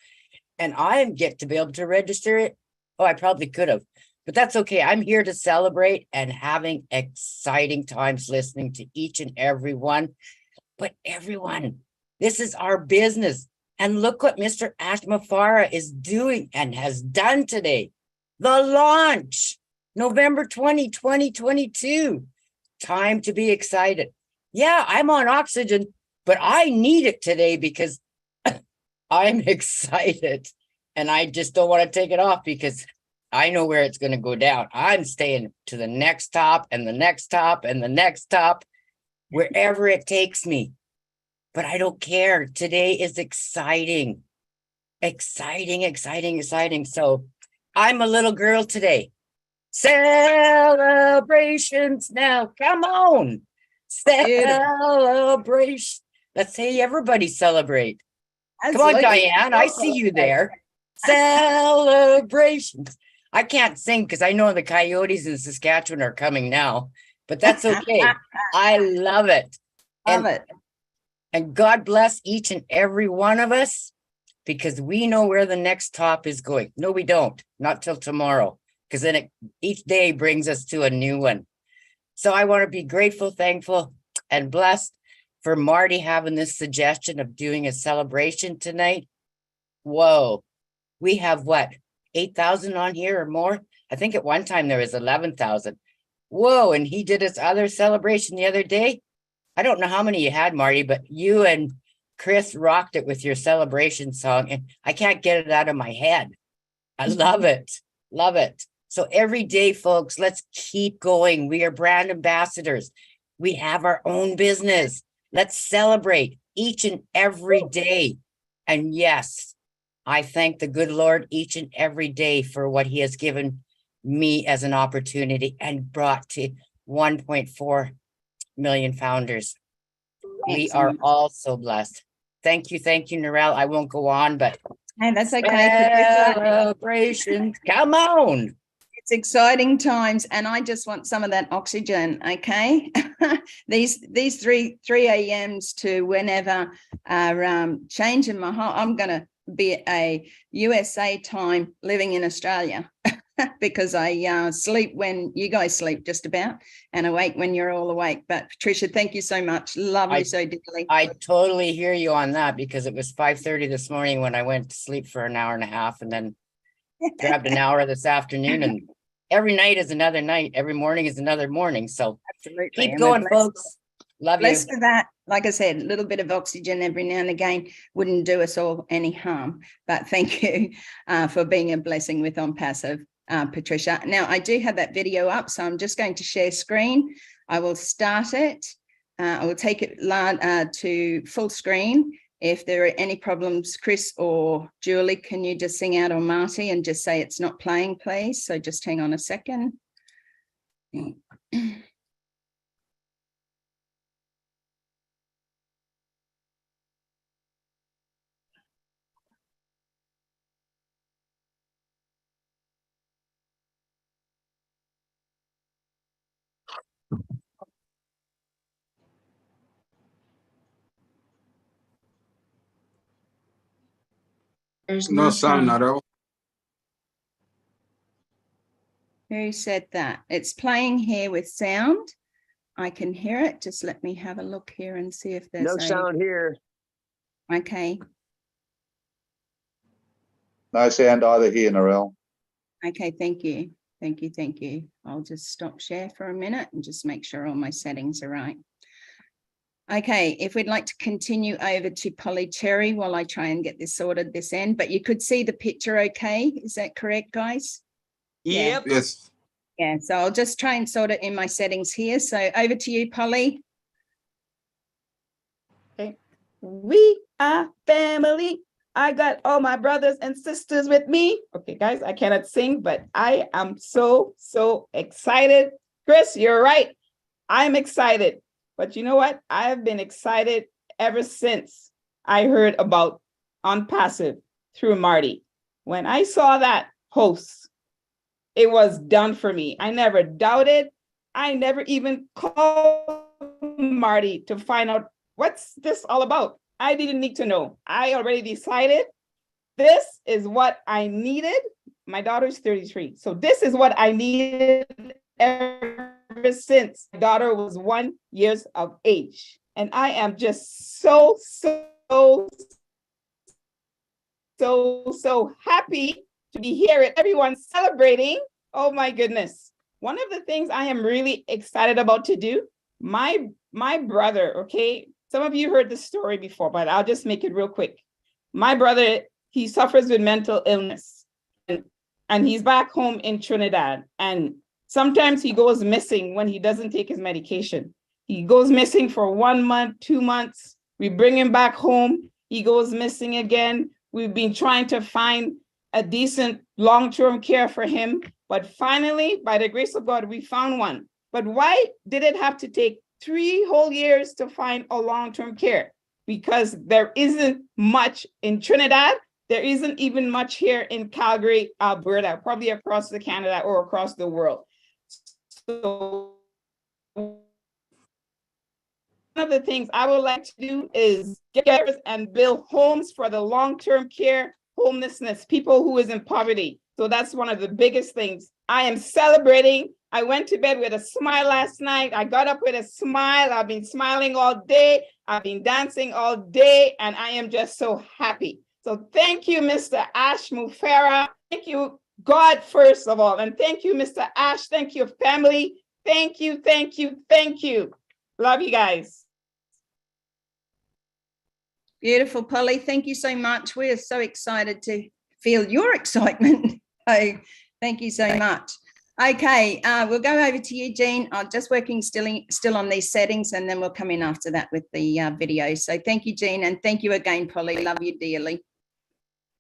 And I get to be able to register it. Oh, I probably could have, but that's okay. I'm here to celebrate and having exciting times listening to each and every one. But everyone, this is our business. And look what Mr. Ash Mufare is doing and has done today. The launch, November 20, 2022. Time to be excited. Yeah, I'm on oxygen, but I need it today because I'm excited. And I just don't want to take it off because I know where it's going to go down. I'm staying to the next top and the next top and the next top, wherever it takes me. But I don't care. Today is exciting. exciting, exciting, exciting. So I'm a little girl today. Celebrations now. Come on. Celebration. Let's say everybody celebrate. Come on, Diane. I see you there. Celebrations. I can't sing because I know the coyotes in Saskatchewan are coming now, but that's okay. I love it. And God bless each and every one of us, because we know where the next top is going. No, we don't. Not till tomorrow, because then each day brings us to a new one. So I want to be grateful, thankful, and blessed for Marty having this suggestion of doing a celebration tonight. Whoa. We have what, 8,000 on here or more? I think at one time there was 11,000. Whoa, and he did his other celebration the other day. I don't know how many you had, Marty, but you and Chris rocked it with your celebration song, and I can't get it out of my head. I love it. Love it. So every day, folks, let's keep going. We are brand ambassadors. We have our own business. Let's celebrate each and every day. And yes, I thank the good Lord each and every day for what he has given me as an opportunity and brought to 1.4 million founders. We are all so blessed. Thank you, Narelle. I won't go on, but hey, that's okay. Celebrations, come on. It's exciting times, and I just want some of that oxygen. Okay, these 3 a.m.s to whenever are changing my whole. I'm gonna be a USA time living in Australia because I sleep when you guys sleep just about, and awake when you're all awake. But Patricia, thank you so much. Love you so dearly. I totally hear you on that, because it was 5:30 this morning when I went to sleep for an hour and a half, and then grabbed an hour this afternoon. And every night is another night. Every morning is another morning. So absolutely, keep going, folks. Love you. Blessed for that. Like I said, a little bit of oxygen every now and again wouldn't do us all any harm. But thank you for being a blessing with ONPASSIVE, Patricia. Now, I do have that video up, so I'm just going to share screen. I will start it. I will take it to full screen. If there are any problems, Chris or Julie, can you just sing out, or Marty, and just say it's not playing, please? So just hang on a second. There's no sound, Narelle. Who said that? It's playing here with sound. I can hear it. Just let me have a look here and see if there's no sound here. Okay. No sound either here, Narelle. Okay, thank you. Thank you, thank you. I'll just stop share for a minute and just make sure all my settings are right. Okay, if we'd like to continue over to Polly Cherry while I try and get this sorted this end, but you could see the picture okay? Is that correct, guys? Yep. Yeah. Yes. Yeah, so I'll just try and sort it in my settings here. So over to you, Polly. Okay. We are family. I got all my brothers and sisters with me. Okay, guys, I cannot sing, but I am so excited. Chris, you're right. I'm excited. But you know what? I have been excited ever since I heard about ONPASSIVE through Marty. When I saw that post, it was done for me. I never doubted. I never even called Marty to find out what's this all about. I didn't need to know. I already decided this is what I needed. My daughter's 33. So this is what I needed ever since my daughter was 1 year of age. And I am just so happy to be here and everyone celebrating. Oh my goodness. One of the things I am really excited about to do, my brother, okay, some of you heard the story before, but I'll just make it real quick. My brother, he suffers with mental illness and he's back home in Trinidad. And sometimes he goes missing when he doesn't take his medication. He goes missing for 1 month, 2 months. We bring him back home. He goes missing again. We've been trying to find a decent long-term care for him, but finally, by the grace of God, we found one. But why did it have to take 3 whole years to find a long-term care? Because there isn't much in Trinidad. There isn't even much here in Calgary, Alberta, probably across the Canada or across the world. So one of the things I would like to do is get together and build homes for the long-term care, homelessness, people who is in poverty. So that's one of the biggest things. I am celebrating. I went to bed with a smile last night. I got up with a smile. I've been smiling all day. I've been dancing all day, and I am just so happy. So thank you, Mr. Ash Mufera. Thank you, God, first of all. And thank you, Mr. Ash. Thank you, family. Thank you, thank you, thank you. Love you guys. Beautiful, Polly. Thank you so much. We are so excited to feel your excitement. So thank you so much. Okay, we'll go over to you, Jean. I'm just working still on these settings, and then we'll come in after that with the video. So thank you, Jean, and thank you again, Polly. Love you dearly.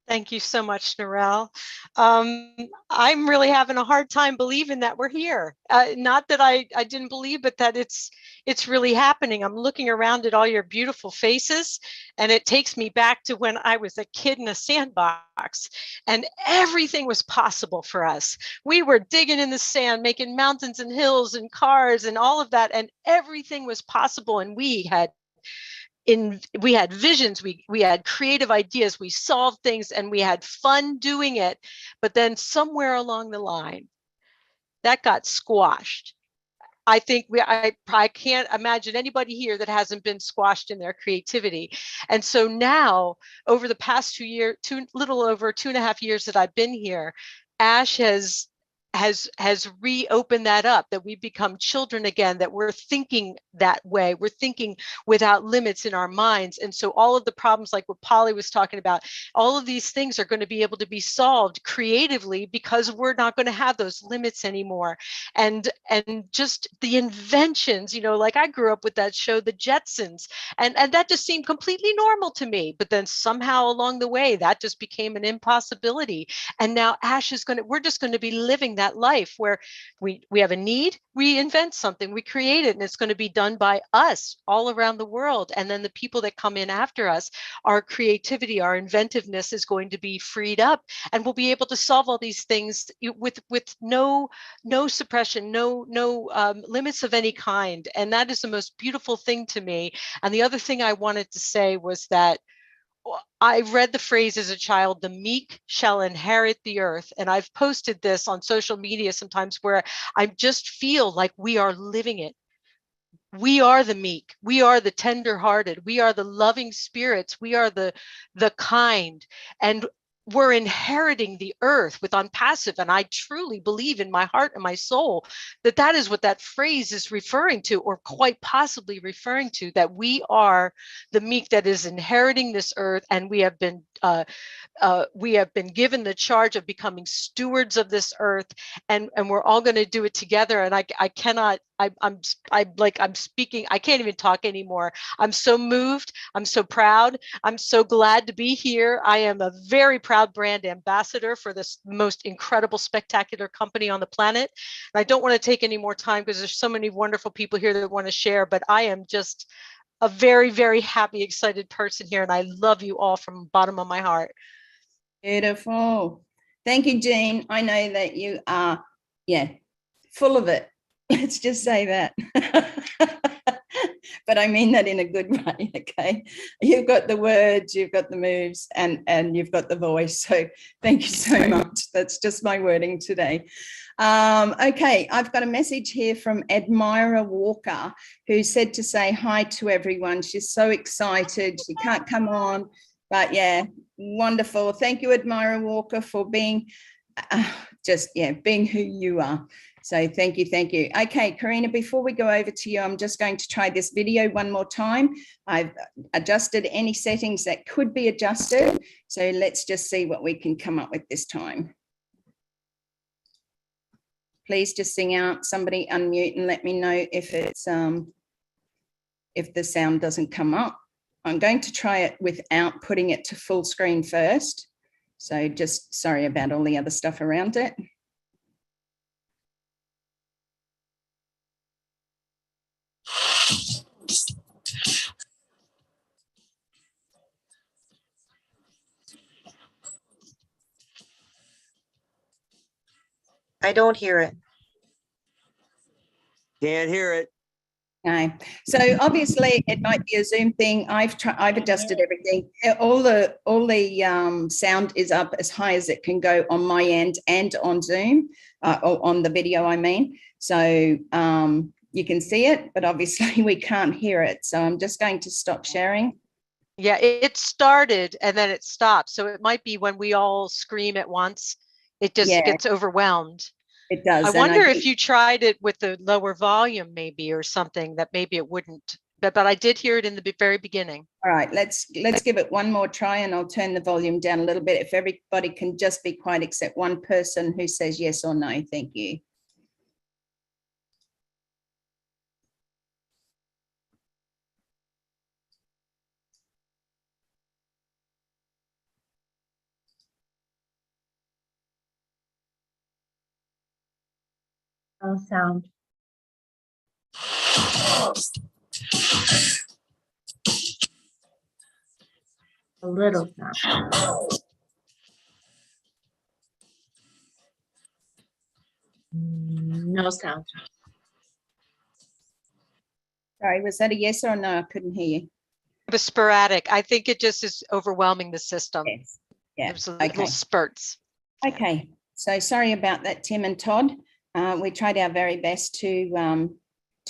Thank you so much, Narelle. I'm really having a hard time believing that we're here. Not that I didn't believe, but that it's really happening. I'm looking around at all your beautiful faces, and it takes me back to when I was a kid in a sandbox, and everything was possible for us. We were digging in the sand, making mountains and hills and cars and all of that, and everything was possible, and we had visions, we had creative ideas, we solved things, and we had fun doing it. But then somewhere along the line, that got squashed. I think I can't imagine anybody here that hasn't been squashed in their creativity. And so now, over the past 2 years, little over 2.5 years that I've been here, Ash has reopened that up, that we've become children again, that we're thinking that way, we're thinking without limits in our minds. And so all of the problems, like what Polly was talking about, all of these things are going to be able to be solved creatively because we're not going to have those limits anymore. And just the inventions, you know, like I grew up with that show, The Jetsons, and that just seemed completely normal to me. But then somehow along the way, that just became an impossibility. And now Ash is we're just going to be living that life where we have a need, we invent something, we create it, and it's going to be done by us all around the world. And then the people that come in after us, our creativity, our inventiveness is going to be freed up, and we'll be able to solve all these things with no suppression, no limits of any kind. And that is the most beautiful thing to me. And the other thing I wanted to say was that I read the phrase as a child, the meek shall inherit the earth. And I've posted this on social media sometimes where I just feel like we are living it. We are the meek, we are the tender-hearted, we are the loving spirits, we are the kind, and we're inheriting the earth with ONPASSIVE. And I truly believe in my heart and my soul that that is what that phrase is referring to, or quite possibly referring to, that we are the meek that is inheriting this earth, and we have been given the charge of becoming stewards of this earth, and we're all going to do it together. And I'm speaking, I can't even talk anymore. I'm so moved. I'm so proud. I'm so glad to be here. I am a very proud brand ambassador for this most incredible, spectacular company on the planet. And I don't want to take any more time because there's so many wonderful people here that want to share, but I am just a very, very happy, excited person here. And I love you all from the bottom of my heart. Beautiful. Thank you, Jean. I know that you are, full of it. Let's just say that. But I mean that in a good way, okay? You've got the words, you've got the moves, and you've got the voice. So thank you so much. That's just my wording today. Okay, I've got a message here from Admira Walker, who said to say hi to everyone. She's so excited. She can't come on, but yeah, wonderful. Thank you, Admira Walker, for being being who you are. So thank you, thank you. Okay, Karina, before we go over to you, I'm just going to try this video one more time. I've adjusted any settings that could be adjusted. So let's just see what we can come up with this time. Please just sing out, somebody unmute and let me know if it's if the sound doesn't come up. I'm going to try it without putting it to full screen first. So just sorry about all the other stuff around it. I don't hear it. Can't hear it. No. So obviously it might be a Zoom thing. I've adjusted everything. All the sound is up as high as it can go on my end and on Zoom, or on the video, I mean. So you can see it, but obviously we can't hear it. So I'm just going to stop sharing. Yeah, it started and then it stopped. So it might be when we all scream at once, it just gets overwhelmed. It does. I wonder if you tried it with the lower volume maybe, or something, that maybe it wouldn't, but I did hear it in the very beginning. All right, let's give it one more try, and I'll turn the volume down a little bit. If everybody can just be quiet except one person who says yes or no, thank you. No sound. A little sound. No sound. Sorry, was that a yes or no? I couldn't hear you. It was sporadic. I think it just is overwhelming the system. Yes. Yeah. There's little spurts. Okay. So sorry about that, Tim and Todd. We tried our very best to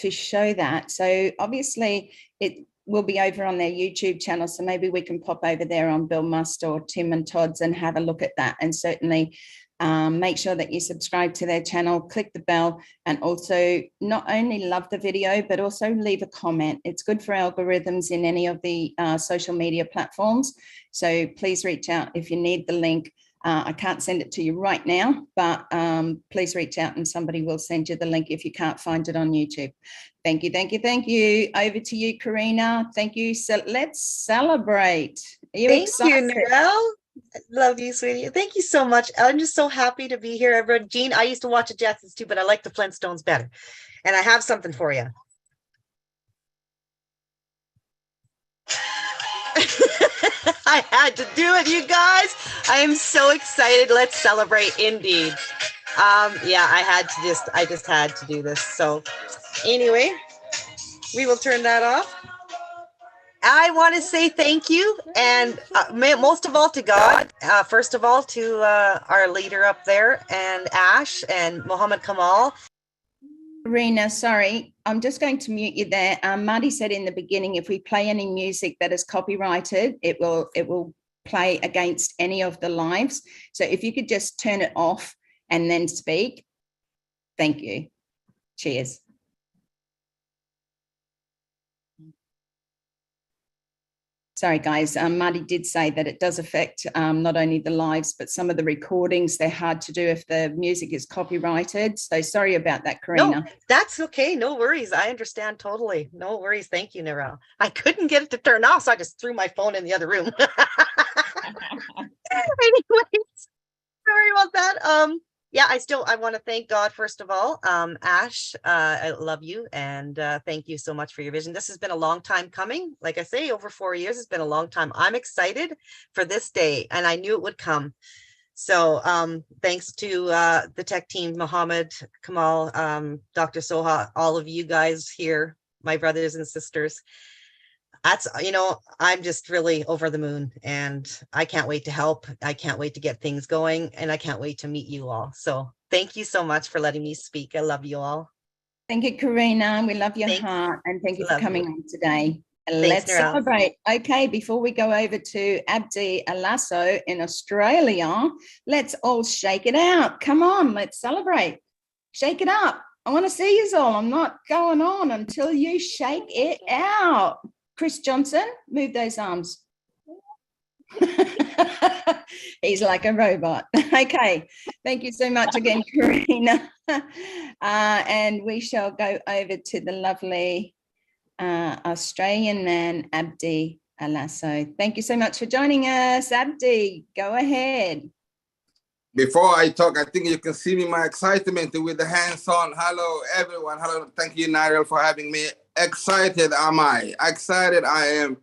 show that. So obviously it will be over on their YouTube channel. So maybe we can pop over there on Bill Must or Tim and Todd's and have a look at that. And certainly make sure that you subscribe to their channel, click the bell, and also not only love the video, but also leave a comment. It's good for algorithms in any of the social media platforms. So please reach out if you need the link. I can't send it to you right now, but please reach out and somebody will send you the link if you can't find it on YouTube. Thank you, thank you, thank you. Over to you, Karina. Thank you. So let's celebrate. Are you excited? Thank you, Narelle. Love you, sweetie. Thank you so much. I'm just so happy to be here, everyone. Jean, I used to watch the Jetsons too, but I like the Flintstones better. And I have something for you. I had to do it, you guys. I am so excited. Let's celebrate indeed. Yeah, I just had to do this. So anyway, we will turn that off. I want to say thank you, and most of all to God. First of all to our leader up there, and Ash and Muhammad Kamal. Rena, sorry, I'm just going to mute you there. Marty said in the beginning, if we play any music that is copyrighted, it will play against any of the lives. So if you could just turn it off and then speak. Thank you. Cheers. Sorry, guys. Marty did say that it does affect not only the lives, but some of the recordings. They're hard to do if the music is copyrighted. So sorry about that, Karina. No, that's okay. No worries. I understand totally. No worries. Thank you, Narelle. I couldn't get it to turn off, so I just threw my phone in the other room. Anyways, sorry about that. Yeah, I want to thank God, first of all. Ash, I love you, and thank you so much for your vision. This has been a long time coming. Like I say, over 4 years, it's been a long time. I'm excited for this day, and I knew it would come. So thanks to the tech team, Muhammad, Kamal, Dr. Soha, all of you guys here, my brothers and sisters. That's, I'm just really over the moon, and I can't wait to help. I can't wait to get things going, and I can't wait to meet you all. So thank you so much for letting me speak. I love you all. Thank you, Karina. We love your heart, and thank you for coming on today. Let's celebrate. Okay, before we go over to Abdi Alasso in Australia, let's all shake it out. Come on, let's celebrate. Shake it up. I want to see you all. I'm not going on until you shake it out. Chris Johnson, move those arms. He's like a robot. Okay, thank you so much again, Karina. And we shall go over to the lovely Australian man, Abdi So thank you so much for joining us. Abdi, go ahead. Before I talk, I think you can see me my excitement with the hands on. Hello, everyone. Hello. Thank you, Nigel, for having me. Excited am I. Excited I am.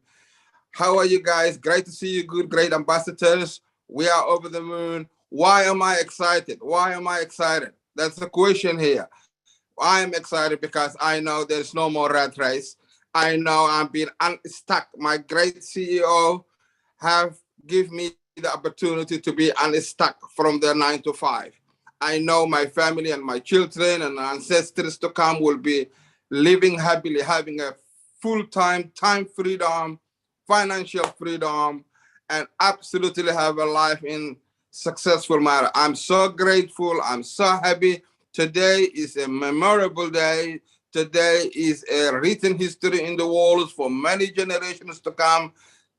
How are you guys? Great to see you, good, great ambassadors. We are over the moon. Why am I excited? Why am I excited? That's the question here. I am excited because I know there's no more rat race. I know I'm being unstuck. My great CEO have given me the opportunity to be unstuck from the 9 to 5. I know my family and my children and ancestors to come will be living happily, having a full-time time freedom, financial freedom, and absolutely have a life in successful manner. I'm so grateful. I'm so happy. Today is a memorable day. Today is a written history in the walls for many generations to come.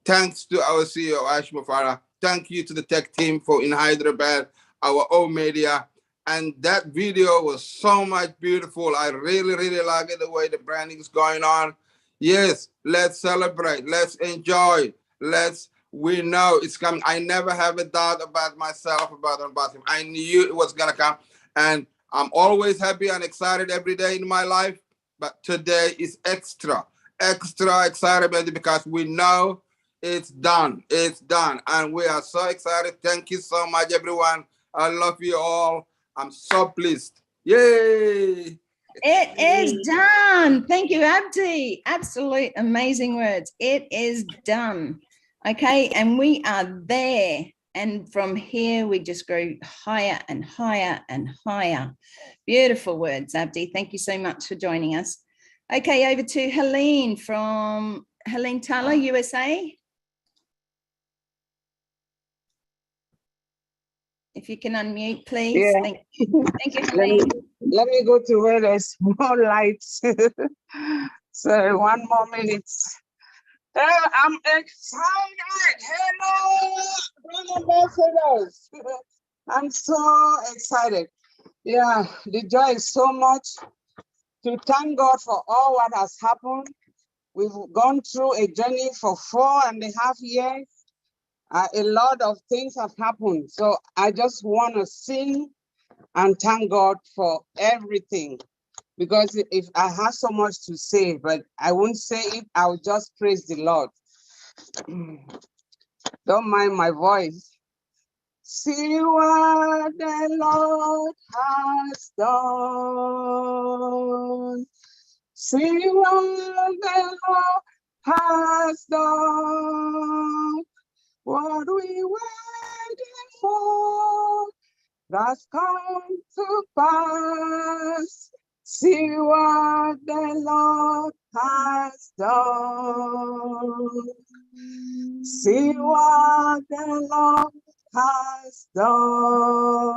Thanks to our CEO, Ash Mufara. Thank you to the tech team for in Hyderabad, our own media. And that video was so much beautiful. I really, really like it, the way the branding is going on. Yes, let's celebrate. Let's enjoy. We know it's coming. I never have a doubt about myself, about ONPASSIVE. I knew it was going to come. And I'm always happy and excited every day in my life. But today is extra excited because we know it's done. It's done. And we are so excited. Thank you so much, everyone. I love you all. I'm so pleased. Yay! It is done. Thank you, Abdi. Absolute amazing words. It is done. Okay, and we are there. And from here, we just grow higher and higher and higher. Beautiful words, Abdi. Thank you so much for joining us. Okay, over to Helene from Helene Tala, USA. If you can unmute, please. Yeah. Thank you, Helene. Let me go to where there's more lights. So 1 more minute. I'm excited. Hello, ambassadors. I'm so excited. Yeah, the joy is so much. To thank God for all what has happened. We've gone through a journey for 4.5 years. A lot of things have happened. So I just want to sing and thank God for everything. Because if I have so much to say, but I won't say it, I'll just praise the Lord. Don't mind my voice. See what the Lord has done. See what the Lord has done. What we waited for, that's come to pass. See what the Lord has done. See what the Lord has done.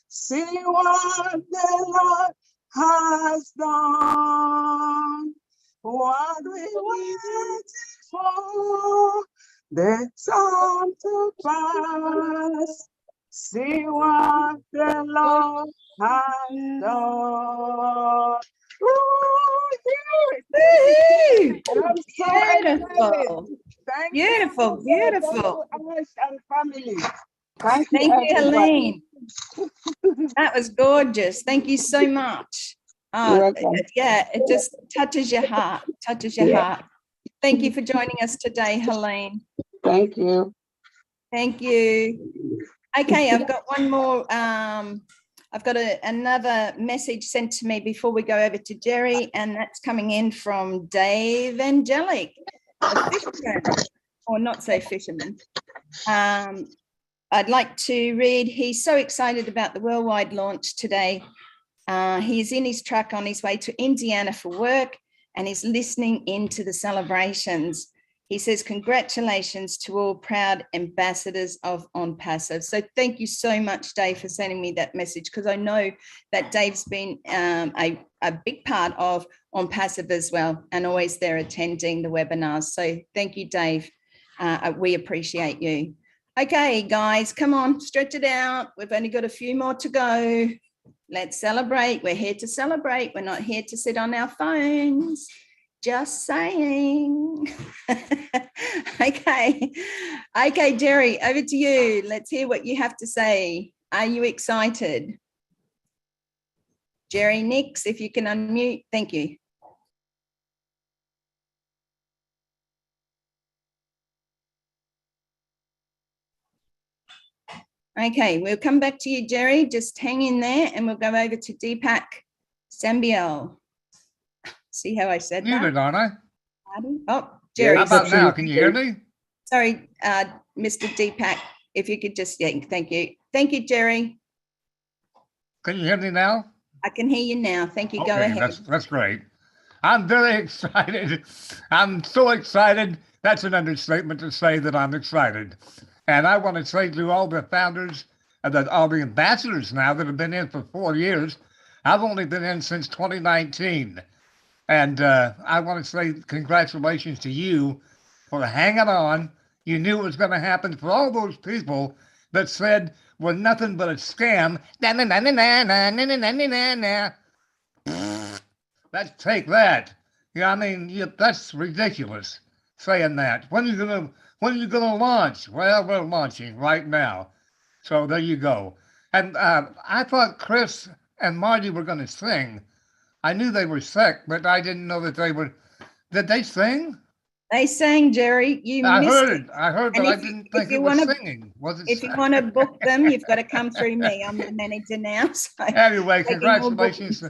See what the Lord has done. What we waited for, the time to pass. See what the Lord has done. Beautiful. Beautiful, beautiful. Family. Thank you, Helene. That was gorgeous. Thank you so much. Yeah, it just touches your heart, heart. Thank you for joining us today, Helene. Thank you. Thank you. Okay, I've got one more. I've got another message sent to me before we go over to Jerry, and that's coming in from Dave Angelic, a fisherman, or not so fisherman. I'd like to read, he's so excited about the worldwide launch today. He's in his truck on his way to Indiana for work, and he's listening into the celebrations. He says, congratulations to all proud ambassadors of ONPASSIVE. So thank you so much, Dave, for sending me that message, because I know that Dave's been a big part of ONPASSIVE as well, and always there attending the webinars. So thank you, Dave. We appreciate you. Okay, guys, come on, stretch it out. We've only got a few more to go. Let's celebrate. We're here to celebrate. We're not here to sit on our phones. Just saying. Okay, Jerry, over to you. Let's hear what you have to say. Are you excited? Jerry, Nix, if you can unmute, thank you. Okay, we'll come back to you, Jerry. Just hang in there and we'll go over to Deepak Sambiel. See how I said that? Muted, aren't I? Oh, Jerry. How about now? Can you hear me? Sorry, Mr. Deepak, if you could just, yeah, thank you. Thank you, Jerry. Can you hear me now? I can hear you now. Thank you. Okay, Go ahead. That's great. I'm very excited. I'm so excited. That's an understatement to say that I'm excited. And I want to say to all the founders, all the ambassadors now that have been in for 4 years, I've only been in since 2019. And I want to say congratulations to you for hanging on. You knew it was going to happen. For all those people that said we're nothing but a scam. Let's take that. Yeah, I mean, that's ridiculous saying that. When are you gonna launch? Well, we're launching right now. So there you go. And I thought Chris and Marty were going to sing. I knew they were sick, but I didn't know that they were. Did they sing? They sang, Jerry. I heard, but I didn't think it was singing. If you want to book them, you've got to come through me. I'm the manager now. So anyway, congratulations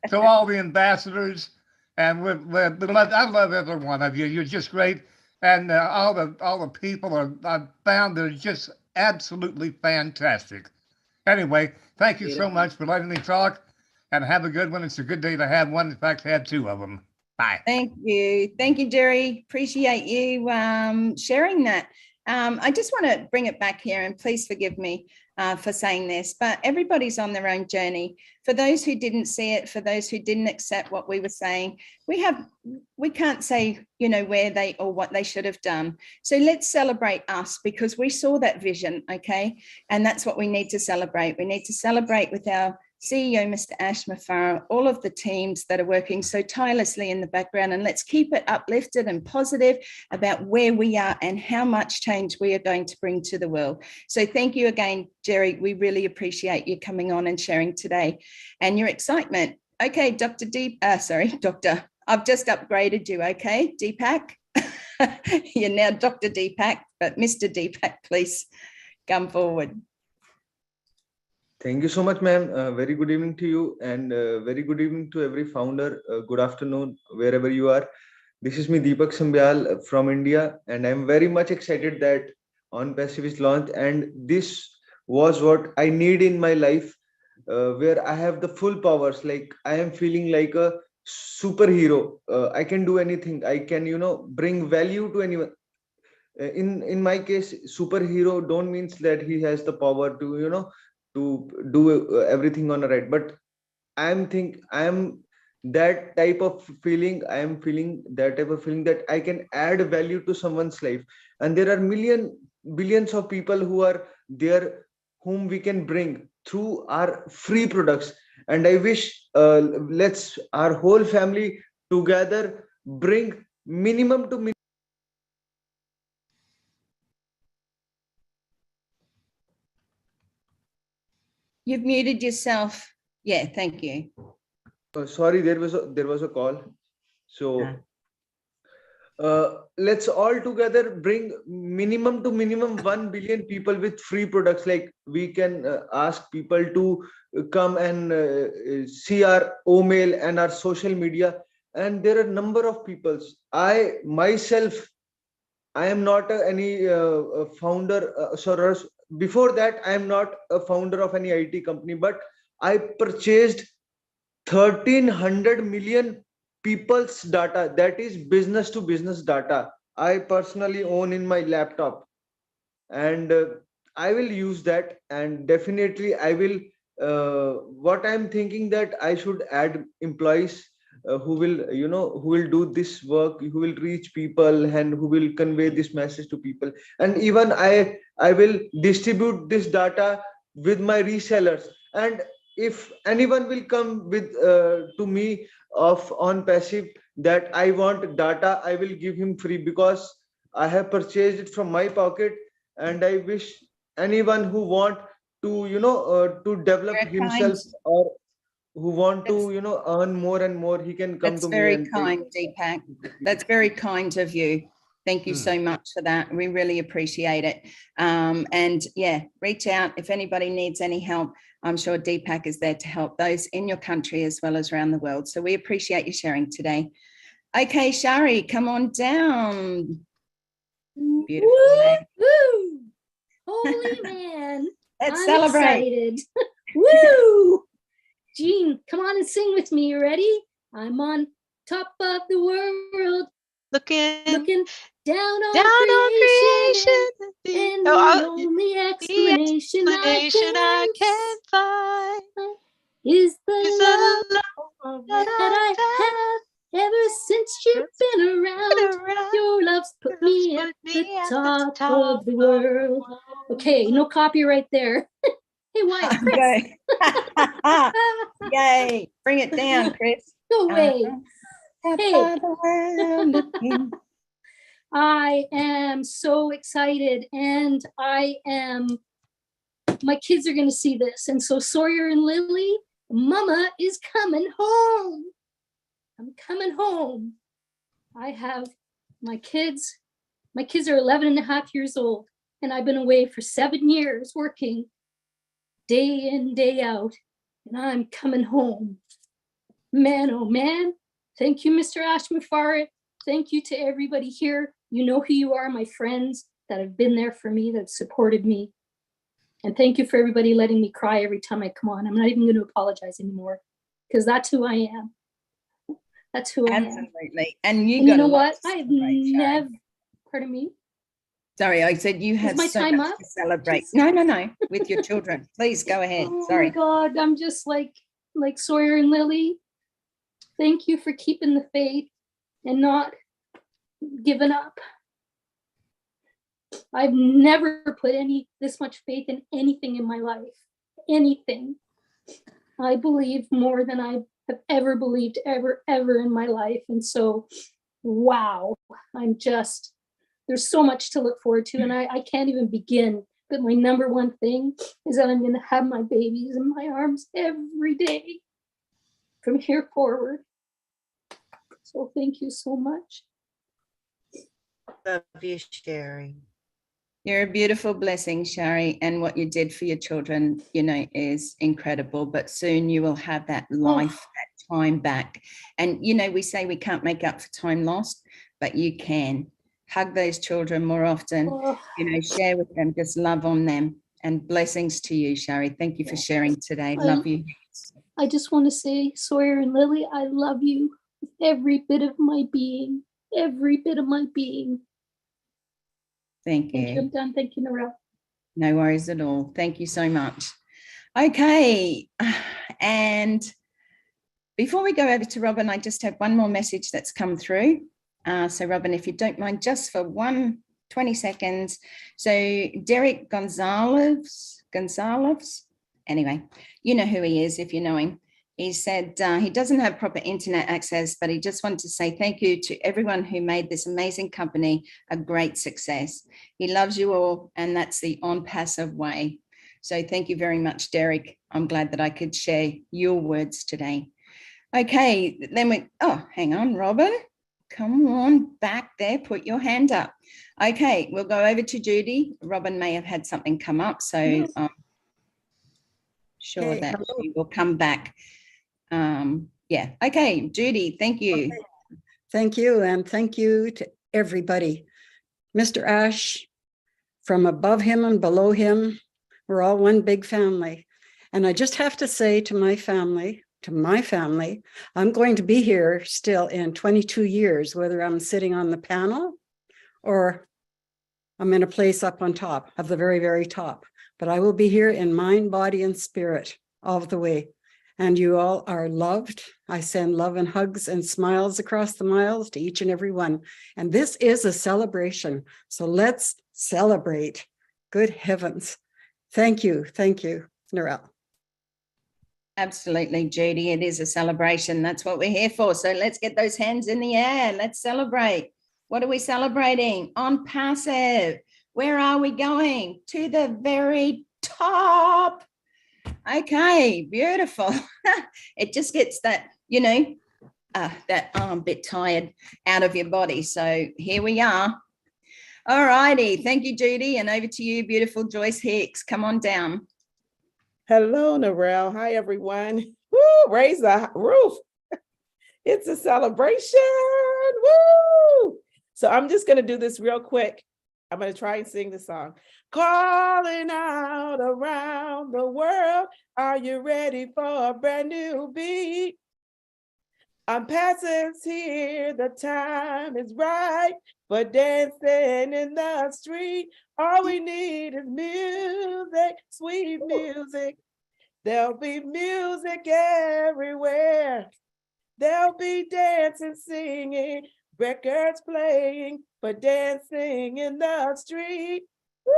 to all the ambassadors, and I love every one of you. You're just great, and all the people I've found are just absolutely fantastic. Anyway, thank you so much for letting me talk, and have a good one. It's a good day to have one. In fact, have 2 of them. Bye. Thank you, Jerry. Appreciate you sharing that. I just want to bring it back here, and please forgive me for saying this, but everybody's on their own journey. For those who didn't see it, for those who didn't accept what we were saying, we can't say, you know, where they or what they should have done. So let's celebrate us, because we saw that vision, okay? And that's what we need to celebrate. We need to celebrate with our CEO, Mr. Ash Mufareh, all of the teams that are working so tirelessly in the background, and let's keep it uplifted and positive about where we are and how much change we are going to bring to the world. So thank you again, Jerry. We really appreciate you coming on and sharing today and your excitement. Okay, Dr. I've just upgraded you, okay, Deepak? You're now Dr. Deepak, but Mr. Deepak, please come forward. Thank you so much, ma'am. Very good evening to you, and very good evening to every founder. Good afternoon, wherever you are. This is me, Deepak Sambial from India, and I'm very much excited that ONPASSIVE is launched. And this was what I need in my life, where I have the full powers. Like, I am feeling like a superhero. I can do anything. I can, bring value to anyone. In my case, superhero don't means that he has the power to, to do everything on a right, but I am that type of feeling. I am feeling that type of feeling that I can add value to someone's life, and there are billions of people who are there whom we can bring through our free products. And I wish let's our whole family together bring minimum to minimum. You've muted yourself. Yeah, thank you. Sorry, there was a call. So let's all together bring minimum to minimum 1 billion people with free products. Like, we can ask people to come and see our mail and our social media. And there are a number of people. I myself, I am not any founder. Before that, I am not a founder of any IT company, but I purchased 1,300 million people's data. That is business to business data. I personally own in my laptop, and I will use that. And definitely I will, what I'm thinking that I should add employees who will do this work, who will reach people, and who will convey this message to people. And even I will distribute this data with my resellers. And if anyone will come with to me of ONPASSIVE that I want data, I will give him free because I have purchased it from my pocket, and I wish anyone who want to to develop himself or who want to earn more and more, he can come That's to me very and kind, Deepak. That's very kind of you. Thank you so much for that. We really appreciate it. And yeah, reach out if anybody needs any help. I'm sure Deepak is there to help those in your country as well as around the world. So we appreciate you sharing today. Okay, Shari, come on down. Beautiful. Woo! Holy man. Let's I'm celebrate. excited. Woo! Jean, come on and sing with me. You ready? I'm on top of the world. Looking down on creation. And the only explanation I can find is the love that I have ever since you've been around. Your love's put me at the top of the world. Okay, no copyright there. Hey, Wyatt, Chris. Yay, bring it down, Chris. No way. Hey. I am so excited, and my kids are going to see this. And so Sawyer and Lily, Mama is coming home. I'm coming home. I have my kids are 11 and a half years old, and I've been away for 7 years working day in, day out, and I'm coming home. Man, oh man. Thank you, Mr. Ashmafarit. Thank you to everybody here. You know who you are, my friends that have been there for me, that have supported me. And thank you for everybody letting me cry every time I come on. I'm not even going to apologize anymore because that's who I am. That's who I am. Absolutely. And you know what? I've never, pardon me? Sorry, I said you have my so time much up? to celebrate. No, with your children. Please go ahead. Oh Sorry. my God, I'm just like Sawyer and Lily. Thank you for keeping the faith and not giving up. I've never put this much faith in anything in my life. Anything. I believe more than I have ever believed ever in my life. And so, wow, there's so much to look forward to, and I can't even begin. But my number one thing is that I'm going to have my babies in my arms every day from here forward. So thank you so much. Love you, Sherry. You're a beautiful blessing, Shari, and what you did for your children, is incredible. But soon you will have that life, that time back. And, we say we can't make up for time lost, but you can. Hug those children more often, share with them, just love on them. And blessings to you, Shari. Thank you for sharing today. Love you. I just want to say, Sawyer and Lily, I love you with every bit of my being. Every bit of my being. Thank you. Thank you. I'm done. Thank you, Nora. No worries at all. Thank you so much. Okay. And before we go over to Robin, I just have one more message that's come through. So Robin, if you don't mind, just for 20 seconds. So Derek Gonzalez, anyway, you know who he is if you know him. He said he doesn't have proper internet access, but he just wanted to say thank you to everyone who made this amazing company a great success. He loves you all, and that's the ONPASSIVE way. So thank you very much, Derek. I'm glad that I could share your words today. Okay, then hang on, Robin. Come on back there, put your hand up. Okay, we'll go over to Judy. Robin may have had something come up, so I'm sure that she will come back. Yeah, okay, Judy, thank you. Okay. Thank you, and thank you to everybody. Mr. Ash, from above him and below him, we're all one big family. And I just have to say to my family, I'm going to be here still in 22 years, whether I'm sitting on the panel or I'm in a place up on top of the very, very top. But I will be here in mind, body, and spirit all the way. And you all are loved. I send love and hugs and smiles across the miles to each and every one. And this is a celebration. So let's celebrate. Good heavens. Thank you. Thank you, Narelle. Absolutely, Judy. It is a celebration. That's what we're here for. So let's get those hands in the air. Let's celebrate. What are we celebrating? ONPASSIVE. Where are we going? To the very top. Okay, beautiful. It just gets that, you know, that arm bit tired out of your body. So here we are. All righty. Thank you, Judy. And over to you, beautiful Joyce Hicks. Come on down. Hello, Narelle. Hi, everyone. Woo, raise the roof. It's a celebration. Woo! So I'm just going to do this real quick. I'm going to try and sing the song. Calling out around the world. Are you ready for a brand new beat? ONPASSIVE's here. The time is right for dancing in the street. All we need is music, sweet music. There'll be music everywhere. There'll be dancing, singing, records playing for dancing in the street.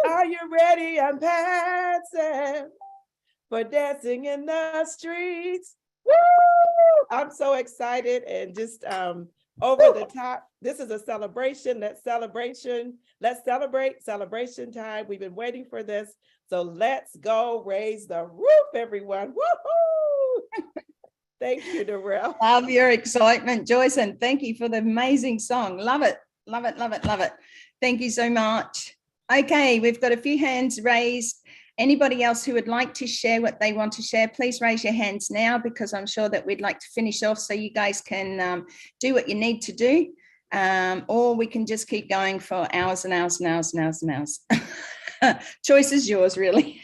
Are you ready? ONPASSIVE for dancing in the streets. Woo! I'm so excited and just over the top. This is a celebration. Let's celebrate. Celebration time. We've been waiting for this. So let's go raise the roof, everyone. Woohoo! Thank you, Narelle. Love your excitement, Joyce, and thank you for the amazing song. Love it, love it, love it, love it. Thank you so much. Okay, we've got a few hands raised. Anybody else who would like to share what they want to share, please raise your hands now, because I'm sure that we'd like to finish off so you guys can do what you need to do, or we can just keep going for hours and hours and hours and hours and hours. Choice is yours, really.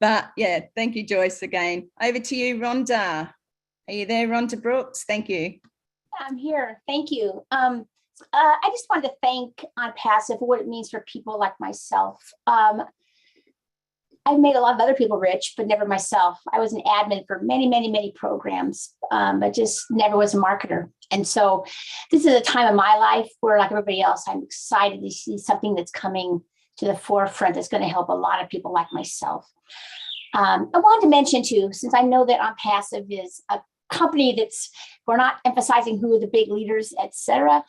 But yeah, thank you, Joyce, again. Over to you, Rhonda. Are you there, Rhonda Brooks? Thank you. I'm here. Thank you. I just wanted to thank ONPASSIVE for what it means for people like myself. I've made a lot of other people rich, but never myself. I was an admin for many, many, many programs, but just never was a marketer. And so this is a time of my life where, like everybody else, I'm excited to see something that's coming to the forefront that's going to help a lot of people like myself. I wanted to mention too, since I know that ONPASSIVE is a company that's, we're not emphasizing who are the big leaders, etc.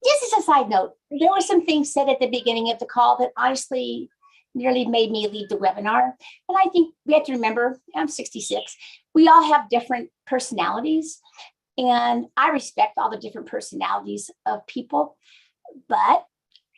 Just as a side note, there were some things said at the beginning of the call that honestly nearly made me leave the webinar. And I think we have to remember, I'm 66, we all have different personalities. And I respect all the different personalities of people, but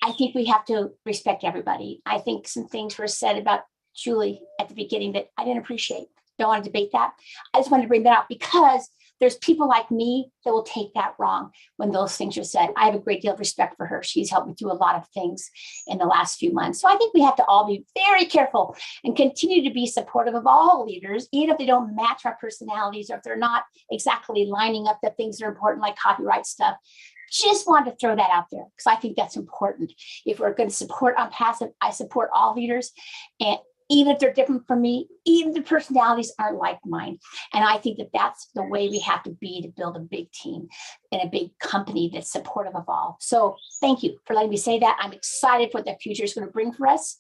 I think we have to respect everybody. I think some things were said about Julie at the beginning that I didn't appreciate. Don't want to debate that. I just wanted to bring that up because there's people like me that will take that wrong when those things are said. I have a great deal of respect for her. She's helped me through a lot of things in the last few months. So I think we have to all be very careful and continue to be supportive of all leaders, even if they don't match our personalities or if they're not exactly lining up the things that are important, like copyright stuff. Just wanted to throw that out there because I think that's important. If we're going to support ONPASSIVE, I support all leaders. And even if they're different from me, even the personalities aren't like mine. And I think that that's the way we have to be to build a big team and a big company that's supportive of all. So thank you for letting me say that. I'm excited for what the future is going to bring for us.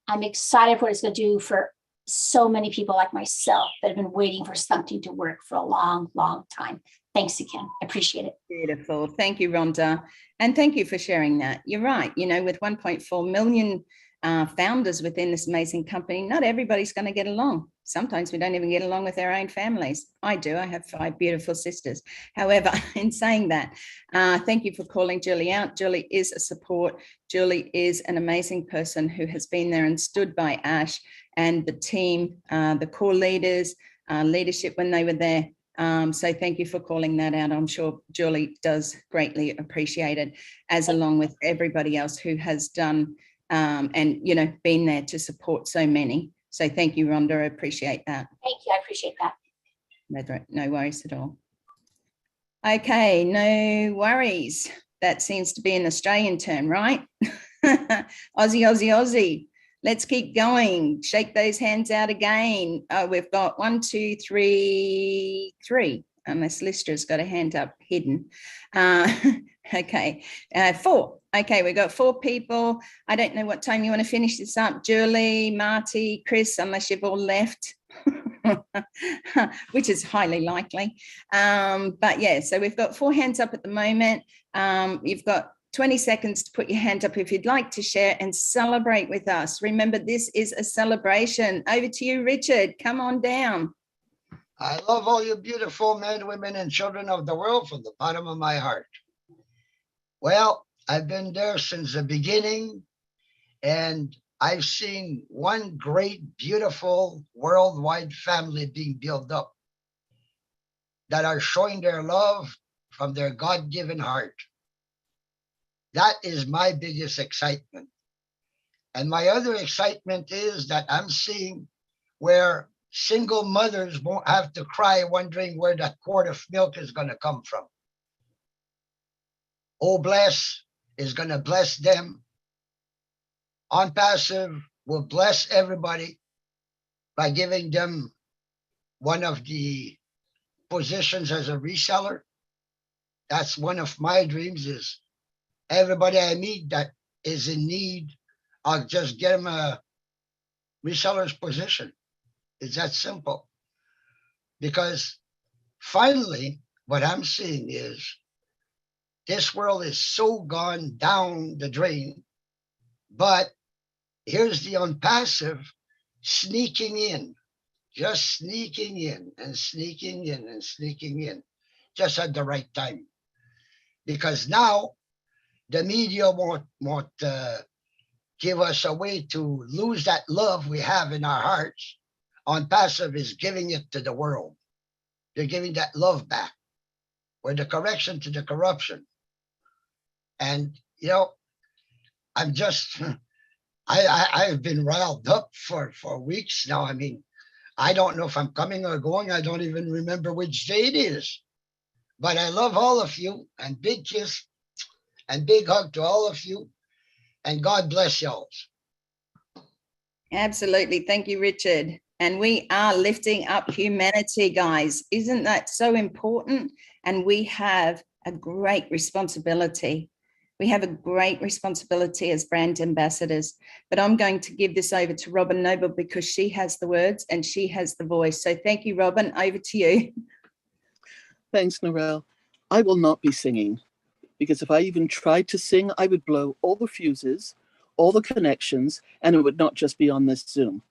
I'm excited for what it's going to do for so many people like myself that have been waiting for something to work for a long, long time. Thanks again. I appreciate it. Beautiful. Thank you, Rhonda. And thank you for sharing that. You're right. You know, with 1.4 million founders within this amazing company, not everybody's going to get along. Sometimes we don't even get along with our own families. I do. I have 5 beautiful sisters. However, in saying that, thank you for calling Julie out. Julie is a support. Julie is an amazing person who has been there and stood by Ash and the team, the core leaders, leadership when they were there. So thank you for calling that out. I'm sure Julie does greatly appreciate it, as along with everybody else who has done and, you know, been there to support so many. So thank you, Rhonda. I appreciate that. Thank you. I appreciate that. No worries at all. Okay, no worries. That seems to be an Australian term, right? Aussie, Aussie, Aussie. Let's keep going. Shake those hands out again. We've got 1, 2, 3, 3. Unless Listra's got a hand up hidden. Okay, 4. Okay, we've got 4 people. I don't know what time you want to finish this up. Julie, Marty, Chris, unless you've all left. which is highly likely. But yeah, so we've got 4 hands up at the moment. You've got 20 seconds to put your hand up if you'd like to share and celebrate with us. Remember, this is a celebration. Over to you, Richard. Come on down. I love all you beautiful men, women, and children of the world from the bottom of my heart. Well, I've been there since the beginning, and I've seen one great, beautiful, worldwide family being built up that are showing their love from their God-given heart. That is my biggest excitement. And my other excitement is that I'm seeing where single mothers won't have to cry wondering where that quart of milk is going to come from. Oh, Bless is going to bless them. ONPASSIVE will bless everybody by giving them one of the positions as a reseller. That's one of my dreams, is everybody I meet that is in need, I'll just get them a reseller's position. It's that simple. Because finally, what I'm seeing is this world is so gone down the drain, but here's the ONPASSIVE sneaking in, just sneaking in and sneaking in and sneaking in, just at the right time. Because now the media won't give us a way to lose that love we have in our hearts. ONPASSIVE is giving it to the world. They're giving that love back, or the correction to the corruption. And, you know, I'm just, I've been riled up for weeks now. I mean, I don't know if I'm coming or going. I don't even remember which day it is. But I love all of you, and big kiss and big hug to all of you. And God bless y'all. Absolutely. Thank you, Richard. And we are lifting up humanity, guys. Isn't that so important? And we have a great responsibility. We have a great responsibility as brand ambassadors. But I'm going to give this over to Robin Noble because she has the words and she has the voice. So thank you, Robin. Over to you. Thanks, Narelle. I will not be singing, because if I even tried to sing, I would blow all the fuses, all the connections, and it would not just be on this Zoom.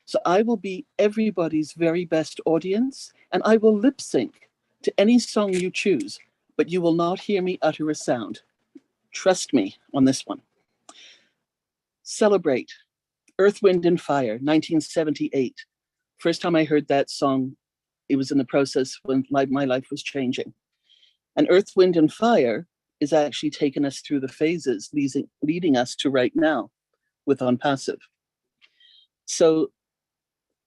So I will be everybody's very best audience, and I will lip sync to any song you choose, but you will not hear me utter a sound. Trust me on this one. Celebrate, Earth, Wind, and Fire, 1978. First time I heard that song, it was in the process when my life was changing. And Earth, Wind, and Fire is actually taking us through the phases, leading us to right now with ONPASSIVE. So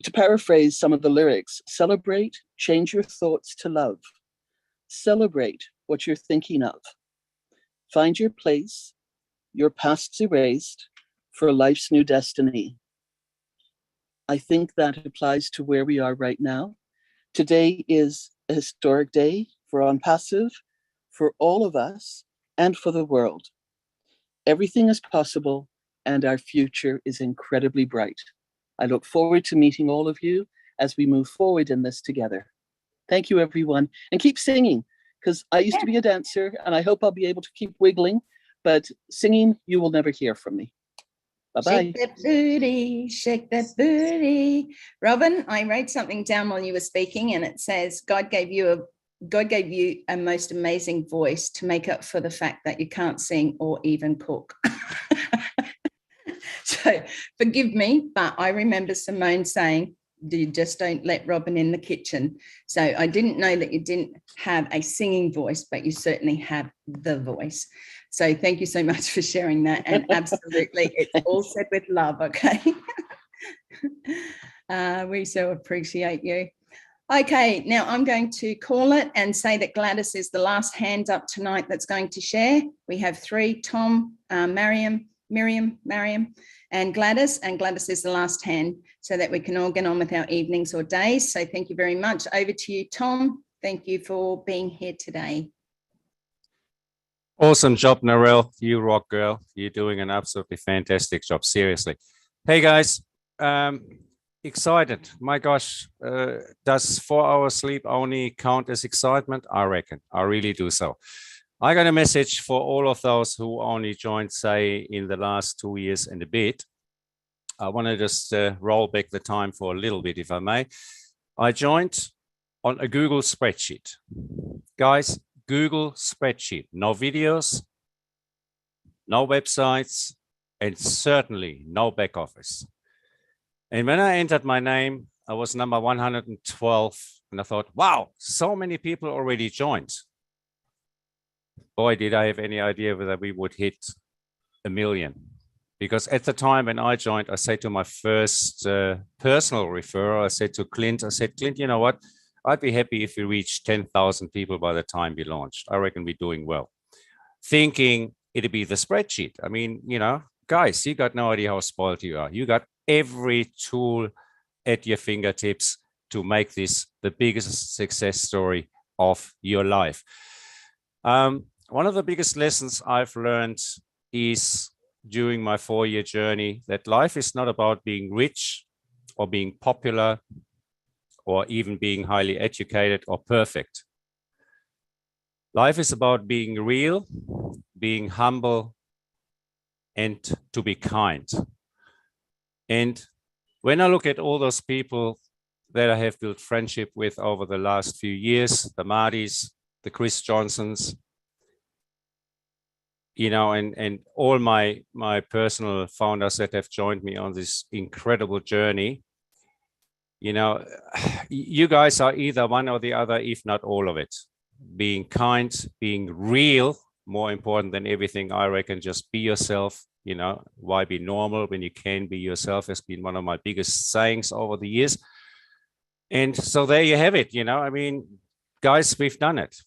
to paraphrase some of the lyrics, celebrate, change your thoughts to love. Celebrate what you're thinking of. Find your place, your past's erased for life's new destiny. I think that applies to where we are right now. Today is a historic day for ONPASSIVE, for all of us, and for the world. Everything is possible, and our future is incredibly bright. I look forward to meeting all of you as we move forward in this together. Thank you, everyone. And keep singing, because I used to be a dancer, and I hope I'll be able to keep wiggling, but singing, you will never hear from me. Bye-bye. Shake that booty, shake that booty. Robin, I wrote something down while you were speaking, and it says, God gave you a most amazing voice to make up for the fact that you can't sing or even cook. So forgive me, but I remember Simone saying, you just don't let Robin in the kitchen. So I didn't know that you didn't have a singing voice, but you certainly have the voice. So thank you so much for sharing that. And absolutely, it's all said with love, okay? We so appreciate you. Okay, now I'm going to call it and say that Gladys is the last hand up tonight that's going to share. We have 3, Tom, Miriam, and Gladys is the last hand so that we can all get on with our evenings or days. So thank you very much. Over to you, Tom. Thank you for being here today. Awesome job, Narelle. You rock, girl. You're doing an absolutely fantastic job. Seriously. Hey, guys. Excited. My gosh, does 4 hours sleep only count as excitement? I reckon. I really do so. I got a message for all of those who only joined, say, in the last 2 years and a bit. I want to just roll back the time for a little bit, if I may. I joined on a Google spreadsheet. Guys, Google spreadsheet. No videos, no websites, and certainly no back office. And when I entered my name, I was number 112. And I thought, wow, so many people already joined. Boy, did I have any idea whether we would hit 1 million. Because at the time when I joined, I said to my first personal referrer, I said to Clint, Clint, you know what? I'd be happy if we reach 10,000 people by the time we launched. I reckon we're doing well. Thinking it'd be the spreadsheet. I mean, you know, guys, you got no idea how spoiled you are. You got every tool at your fingertips to make this the biggest success story of your life. One of the biggest lessons I've learned is during my 4-year journey that life is not about being rich or being popular or even being highly educated or perfect. Life is about being real, being humble, and to be kind. And when I look at all those people that I have built friendship with over the last few years, the Martys, the Chris Johnsons, you know, and all my personal founders that have joined me on this incredible journey, you know, you guys are either one or the other, if not all of it. Being kind, being real, more important than everything, I reckon. Just be yourself. You know, why be normal when you can be yourself has been one of my biggest sayings over the years. And so there you have it. You know, I mean, guys, we've done it.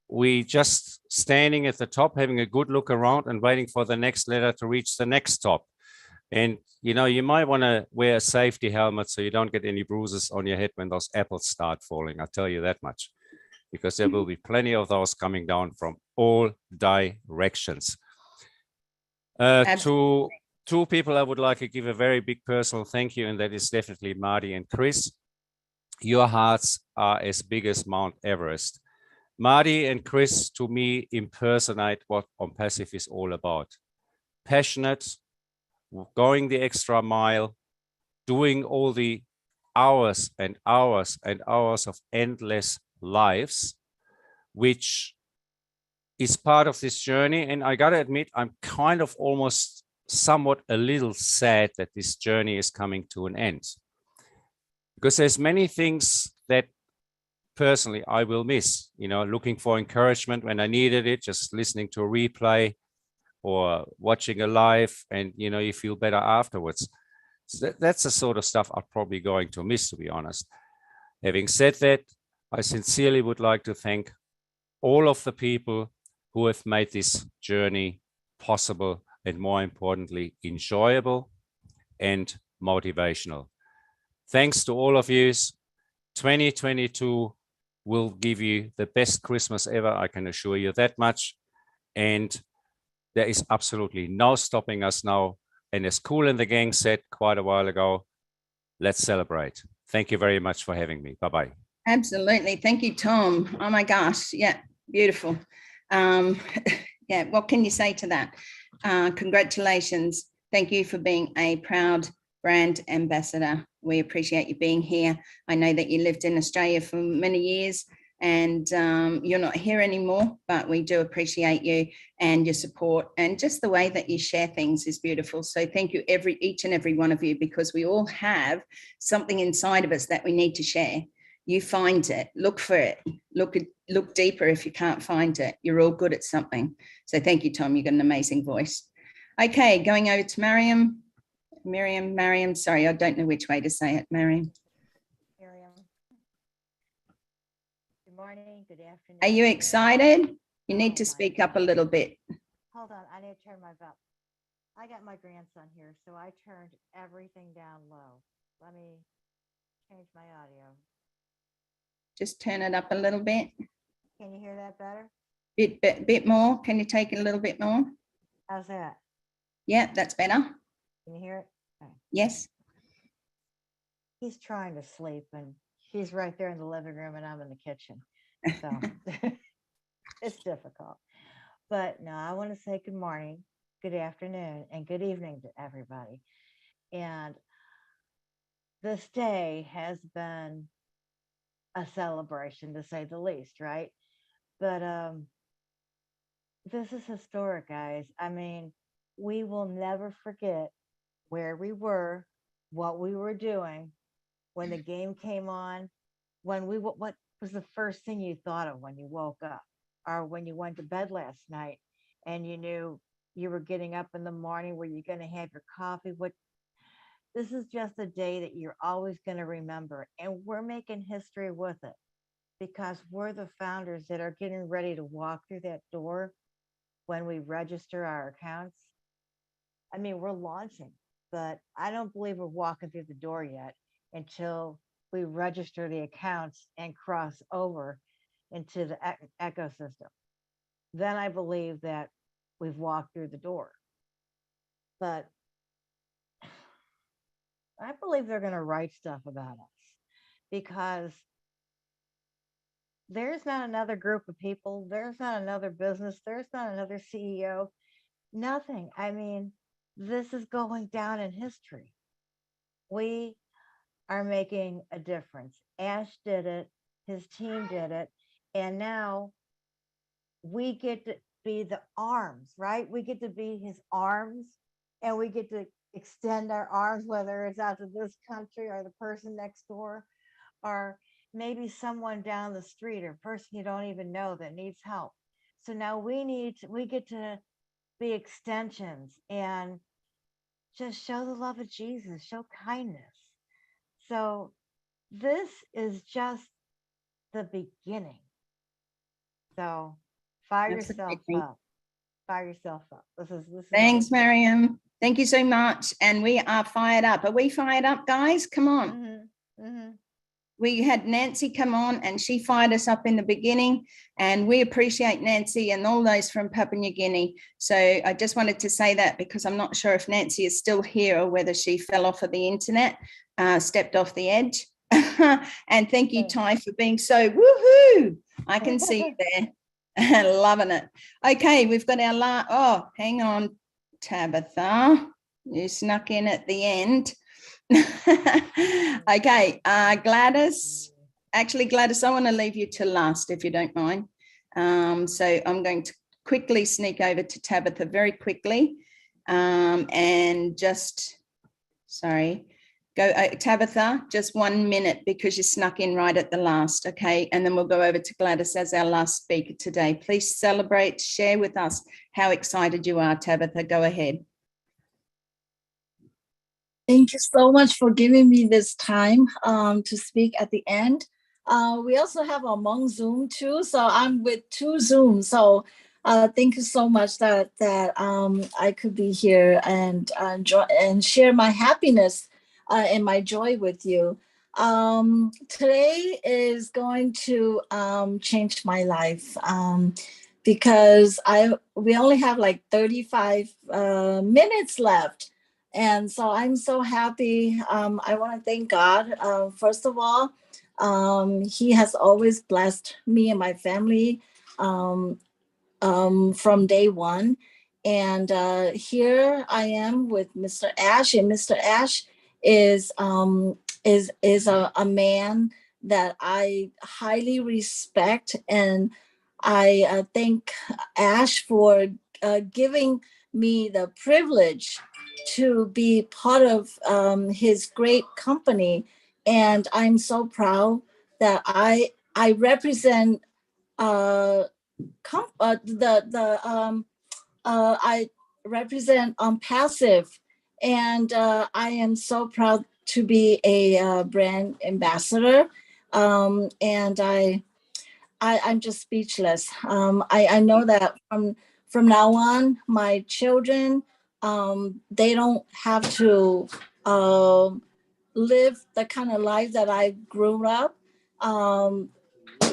We just standing at the top, having a good look around and waiting for the next letter to reach the next top. And, you know, you might want to wear a safety helmet so you don't get any bruises on your head when those apples start falling. I'll tell you that much, because there will be plenty of those coming down from all directions. To two people, I would like to give a very big personal thank you, and that is definitely Marty and Chris. Your hearts are as big as Mount Everest. Marty and Chris, to me, impersonate what ONPASSIVE is all about. Passionate, going the extra mile, doing all the hours and hours and hours of endless lives, which is part of this journey. And I gotta admit, I'm kind of almost somewhat a little sad that this journey is coming to an end, because there's many things that personally I will miss, you know, looking for encouragement when I needed it, just listening to a replay or watching a live, and, you know, you feel better afterwards. So that's the sort of stuff I'm probably going to miss, to be honest. Having said that, I sincerely would like to thank all of the people who have made this journey possible, and more importantly, enjoyable and motivational. Thanks to all of you. 2022 will give you the best Christmas ever, I can assure you that much. And there is absolutely no stopping us now. And as Kool and the Gang said quite a while ago, let's celebrate. Thank you very much for having me. Bye-bye. Absolutely. Thank you, Tom. Oh my gosh. Yeah, beautiful. Yeah, what can you say to that? Congratulations. Thank you for being a proud brand ambassador. We appreciate you being here. I know that you lived in Australia for many years, and you're not here anymore, but we do appreciate you and your support, and just the way that you share things is beautiful. So thank you, each and every one of you, because we all have something inside of us that we need to share. You find it, look for it, look deeper if you can't find it. You're all good at something. So thank you, Tom. You've got an amazing voice. Okay, going over to Mariam. Mariam, sorry, I don't know which way to say it, Mariam. Good morning, good afternoon. Are you excited? You need to speak up a little bit. Hold on, I need to turn my up. I got my grandson here, so I turned everything down low. Let me change my audio. Just turn it up a little bit. Can you hear that better? Bit more. Can you take it a little bit more? How's that? Yeah, that's better. Can you hear it? Okay. Yes. he's trying to sleep, and he's right there in the living room, and I'm in the kitchen. So it's difficult. But no, I want to say good morning, good afternoon, and good evening to everybody. And this day has been a celebration, to say the least, right? But this is historic, guys. I mean, we will never forget where we were, what we were doing when the game came on, when we what was the first thing you thought of when you woke up or when you went to bed last night and you knew you were getting up in the morning, were you going to have your coffee? What This is just a day that you're always going to remember, and we're making history with it because we're the founders that are getting ready to walk through that door when we register our accounts. I mean, we're launching, but I don't believe we're walking through the door yet until we register the accounts and cross over into the ecosystem. Then I believe that we've walked through the door. But I believe they're going to write stuff about us because there's not another group of people, there's not another business, there's not another CEO, nothing. I mean, this is going down in history. We are making a difference. Ash did it, his team did it, and now we get to be the arms, right? We get to be his arms, and we get to extend our arms, whether it's out to this country or the person next door, or maybe someone down the street or a person you don't even know that needs help. So now we get to be extensions and just show the love of Jesus, show kindness. So this is just the beginning. So fire yourself up. Fire yourself up. This is Thanks, Miriam. Thank you so much. And we are fired up. Are we fired up, guys? Come on. We had Nancy come on and she fired us up in the beginning, and we appreciate Nancy and all those from Papua New Guinea. So I just wanted to say that because I'm not sure if Nancy is still here or whether she fell off of the internet, stepped off the edge. And thank you, Ty, for being so woohoo. I can see you there. Loving it. Okay, we've got our hang on, Tabitha. You snuck in at the end. Okay, Gladys. Actually, Gladys, I want to leave you to last if you don't mind. So I'm going to quickly sneak over to Tabitha very quickly, and just, sorry, go Tabitha, just 1 minute because you snuck in right at the last, okay? And then we'll go over to Gladys as our last speaker today. Please celebrate, share with us how excited you are, Tabitha. Go ahead. Thank you so much for giving me this time to speak at the end. We also have a Hmong Zoom too, so I'm with 2 Zooms. So thank you so much that I could be here and share my happiness and my joy with you. Today is going to change my life because we only have like 35 minutes left. And so I'm so happy. I want to thank God. First of all, He has always blessed me and my family from day one. And here I am with Mr. Ash, and Mr. Ash is a man that I highly respect, and I thank Ash for giving me the privilege to be part of his great company. And I'm so proud that I represent I represent ONPASSIVE, and I am so proud to be a brand ambassador. And I'm just speechless. I know that from now on, my children, they don't have to live the kind of life that I grew up.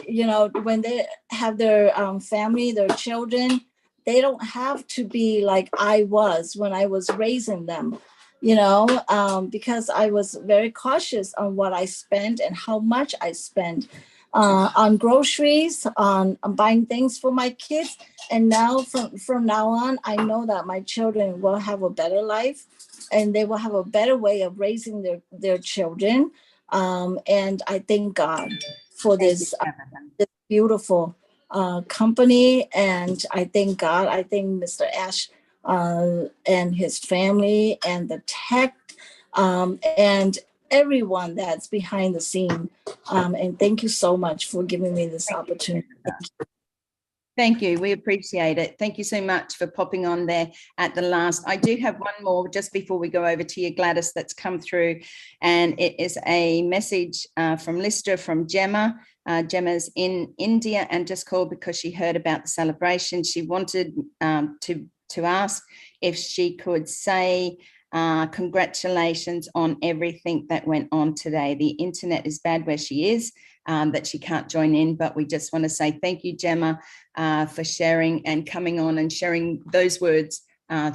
You know, when they have their family, their children, they don't have to be like I was when I was raising them. because I was very cautious on what I spent and how much I spent on groceries, on buying things for my kids. And now from now on, I know that my children will have a better life and they will have a better way of raising their children. And I thank God for this beautiful company. And I thank God, I thank Mr. Ash and his family and the tech and everyone that's behind the scene. And thank you so much for giving me this opportunity. Thank you. We appreciate it. Thank you so much for popping on there at the last. I do have one more just before we go over to you, Gladys, that's come through. And it is a message from Lister from Gemma. Gemma's in India and just called because she heard about the celebration. She wanted to ask if she could say congratulations on everything that went on today. The internet is bad where she is, that she can't join in, but we just want to say thank you, Gemma, for sharing and coming on and sharing those words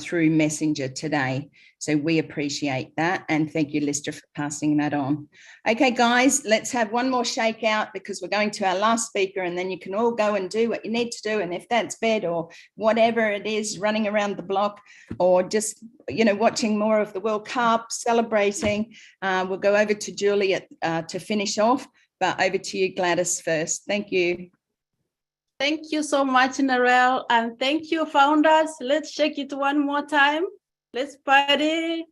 through Messenger today. So we appreciate that. And thank you, Lister, for passing that on. Okay, guys, let's have one more shakeout because we're going to our last speaker and then you can all go and do what you need to do. And if that's bed or whatever it is, running around the block or just, watching more of the World Cup, celebrating, we'll go over to Julie to finish off, but over to you, Gladys, first. Thank you. Thank you so much, Narelle, and thank you, founders. Let's shake it one more time. Let's party.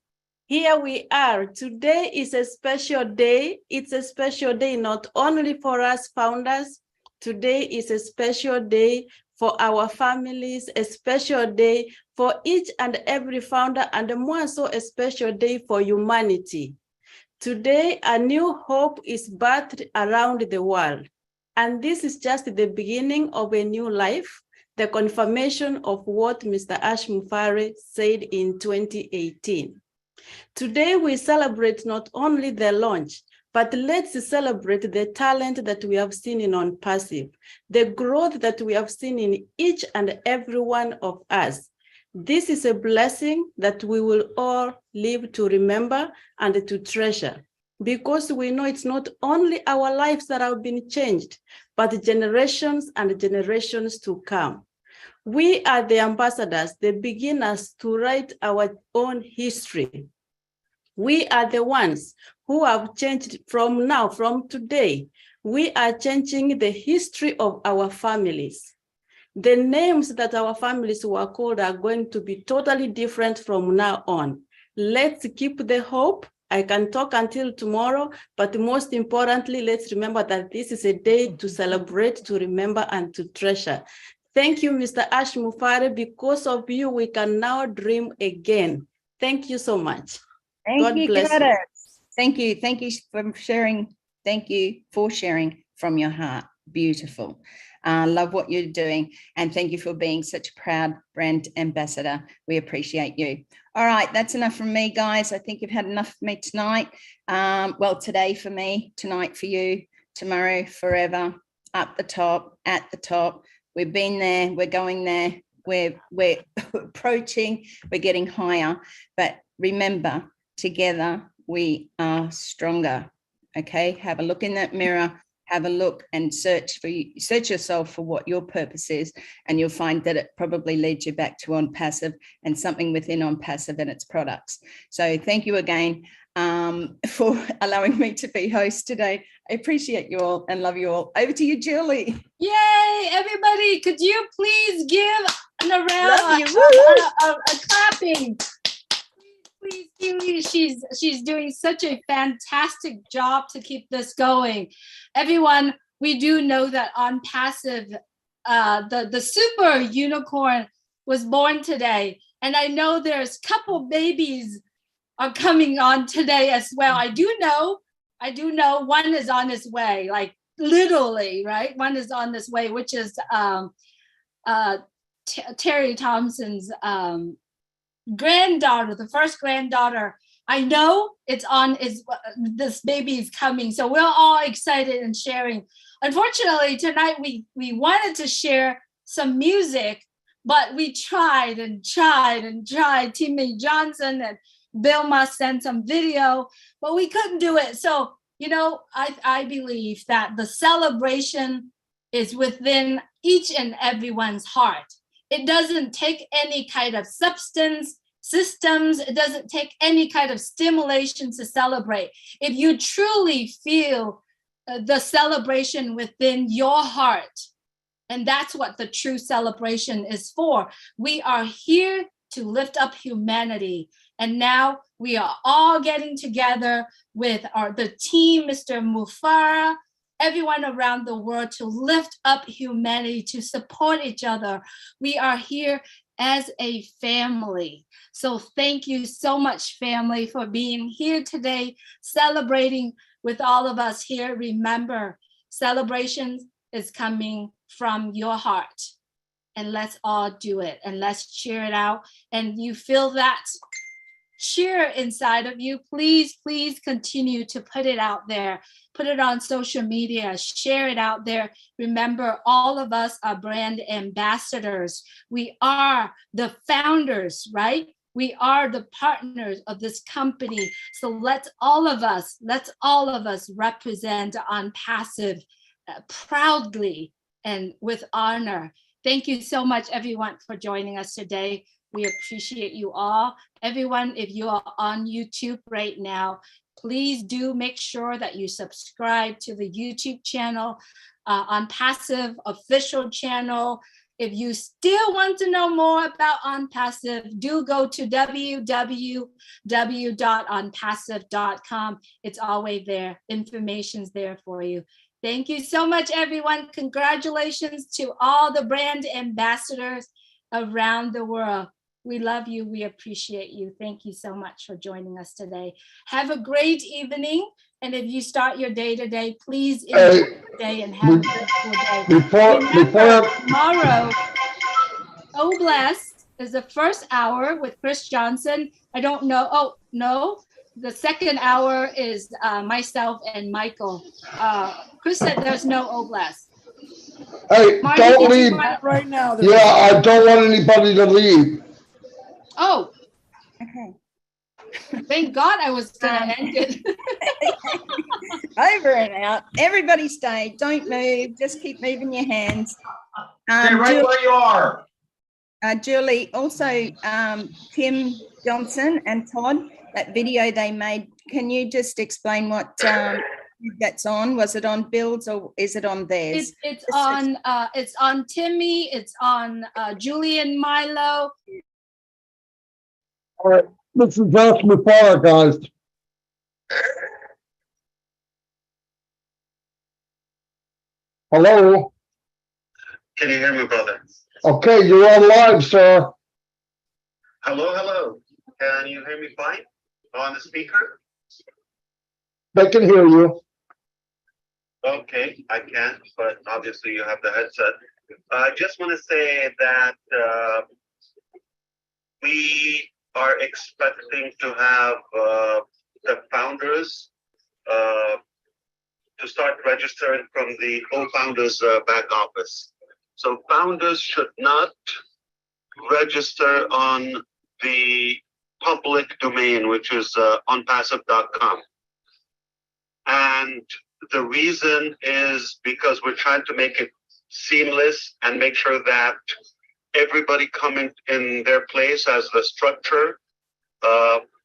Here we are. Today is a special day. It's a special day not only for us founders. Today is a special day for our families, a special day for each and every founder, and more so a special day for humanity. Today, a new hope is birthed around the world. And this is just the beginning of a new life, the confirmation of what Mr. Ash Mufare said in 2018. Today, we celebrate not only the launch, but let's celebrate the talent that we have seen in ONPASSIVE, the growth that we have seen in each and every one of us. This is a blessing that we will all live to remember and to treasure, because we know it's not only our lives that have been changed, but generations and generations to come. We are the ambassadors, the beginners to write our own history. We are the ones who have changed from now, from today. We are changing the history of our families. The names that our families were called are going to be totally different from now on. Let's keep the hope. I can talk until tomorrow, but most importantly, let's remember that this is a day to celebrate, to remember, and to treasure. Thank you, Mr. Ash Mufare. Because of you, we can now dream again. Thank you so much. Thank you, bless Gladys. you. Thank you. Thank you for sharing. Thank you for sharing from your heart. Beautiful. Love what you're doing. And thank you for being such a proud brand ambassador. We appreciate you. All right, that's enough from me, guys. I think you've had enough of me tonight. Well, today for me, tonight for you, tomorrow, forever, up the top, at the top. We've been there, we're going there, we're approaching, we're getting higher. But remember, together we are stronger. Okay, have a look in that mirror. Have a look and search yourself for what your purpose is, and you'll find that it probably leads you back to ONPASSIVE and something within ONPASSIVE and its products. So thank you again for allowing me to be host today. I appreciate you all and love you all. Over to you, Julie. Yay, everybody. Could you please give Narelle a clapping? Please, Julie, she's doing such a fantastic job to keep this going. Everyone, we do know that ONPASSIVE, the super unicorn was born today. And I know there's a couple babies are coming on today as well. I do know one is on his way, like literally, right? One is on this way, which is Terry Thompson's granddaughter, the first granddaughter. I know this baby is coming, so we're all excited and sharing. Unfortunately, tonight we wanted to share some music, but we tried. Timmy Johnson and Bill must send some video, but we couldn't do it. So, you know, I believe that the celebration is within each and everyone's heart. It doesn't take any kind of substance, systems. It doesn't take any kind of stimulation to celebrate. If you truly feel the celebration within your heart, and that's what the true celebration is for. We are here to lift up humanity. And now we are all getting together with the team, Mr. Mufara, everyone around the world to lift up humanity, to support each other. We are here as a family. So thank you so much, family, for being here today, celebrating with all of us here. Remember, celebrations is coming from your heart. And let's all do it, and let's cheer it out. And you feel that cheer inside of you, please continue to put it out there. Put it on social media, share it out there. Remember, all of us are brand ambassadors. We are the founders, right? We are the partners of this company. So let's all of us represent ONPASSIVE proudly and with honor. Thank you so much, everyone, for joining us today. We appreciate you all. Everyone, if you are on YouTube right now, please do make sure that you subscribe to the YouTube channel, ONPASSIVE official channel. If you still want to know more about ONPASSIVE, do go to www.onpassive.com. It's always there. Information's there for you. Thank you so much, everyone. Congratulations to all the brand ambassadors around the world. We love you. We appreciate you. Thank you so much for joining us today. Have a great evening. And if you start your day today, please enjoy the day and have a beautiful day. Remember, tomorrow, So Blessed is the first hour with Chris Johnson. I don't know. Oh, no. The second hour is myself and Michael. Chris said there's no Oblast. Hey, Marty, don't leave. right now. Yeah, I don't want anybody to leave. Oh. Okay. Thank God I was going to end it. Over and out. Everybody stay. Don't move. Just keep moving your hands. Stay right where you are. Julie, also Tim Johnson and Todd, that video they made, can you just explain what that's on? Was it on Bill's or is it on theirs? It's on Timmy, it's on Julie and Milo. All right, this is Josh Mufara, guys. Hello? Can you hear me, brother? Okay, you're on live, sir. Hello. Can you hear me fine on the speaker? They can hear you. Okay, I can, but obviously you have the headset. I just want to say that we are expecting to have the founders to start registering from the co-founders back office. So founders should not register on the public domain, which is onpassive.com. And the reason is because we're trying to make it seamless and make sure that everybody coming in their place as the structure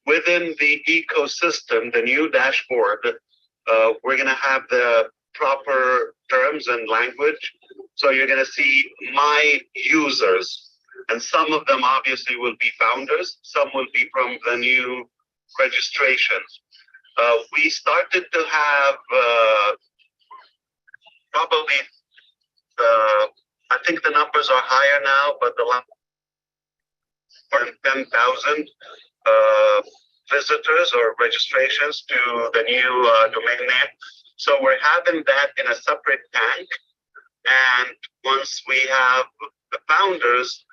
within the ecosystem, the new dashboard, we're going to have the proper terms and language. So you're going to see my users, and some of them obviously will be founders. Some will be from the new registrations. We started to have probably, I think the numbers are higher now, but the last 10,000 visitors or registrations to the new domain name. So we're having that in a separate tank. And once we have the founders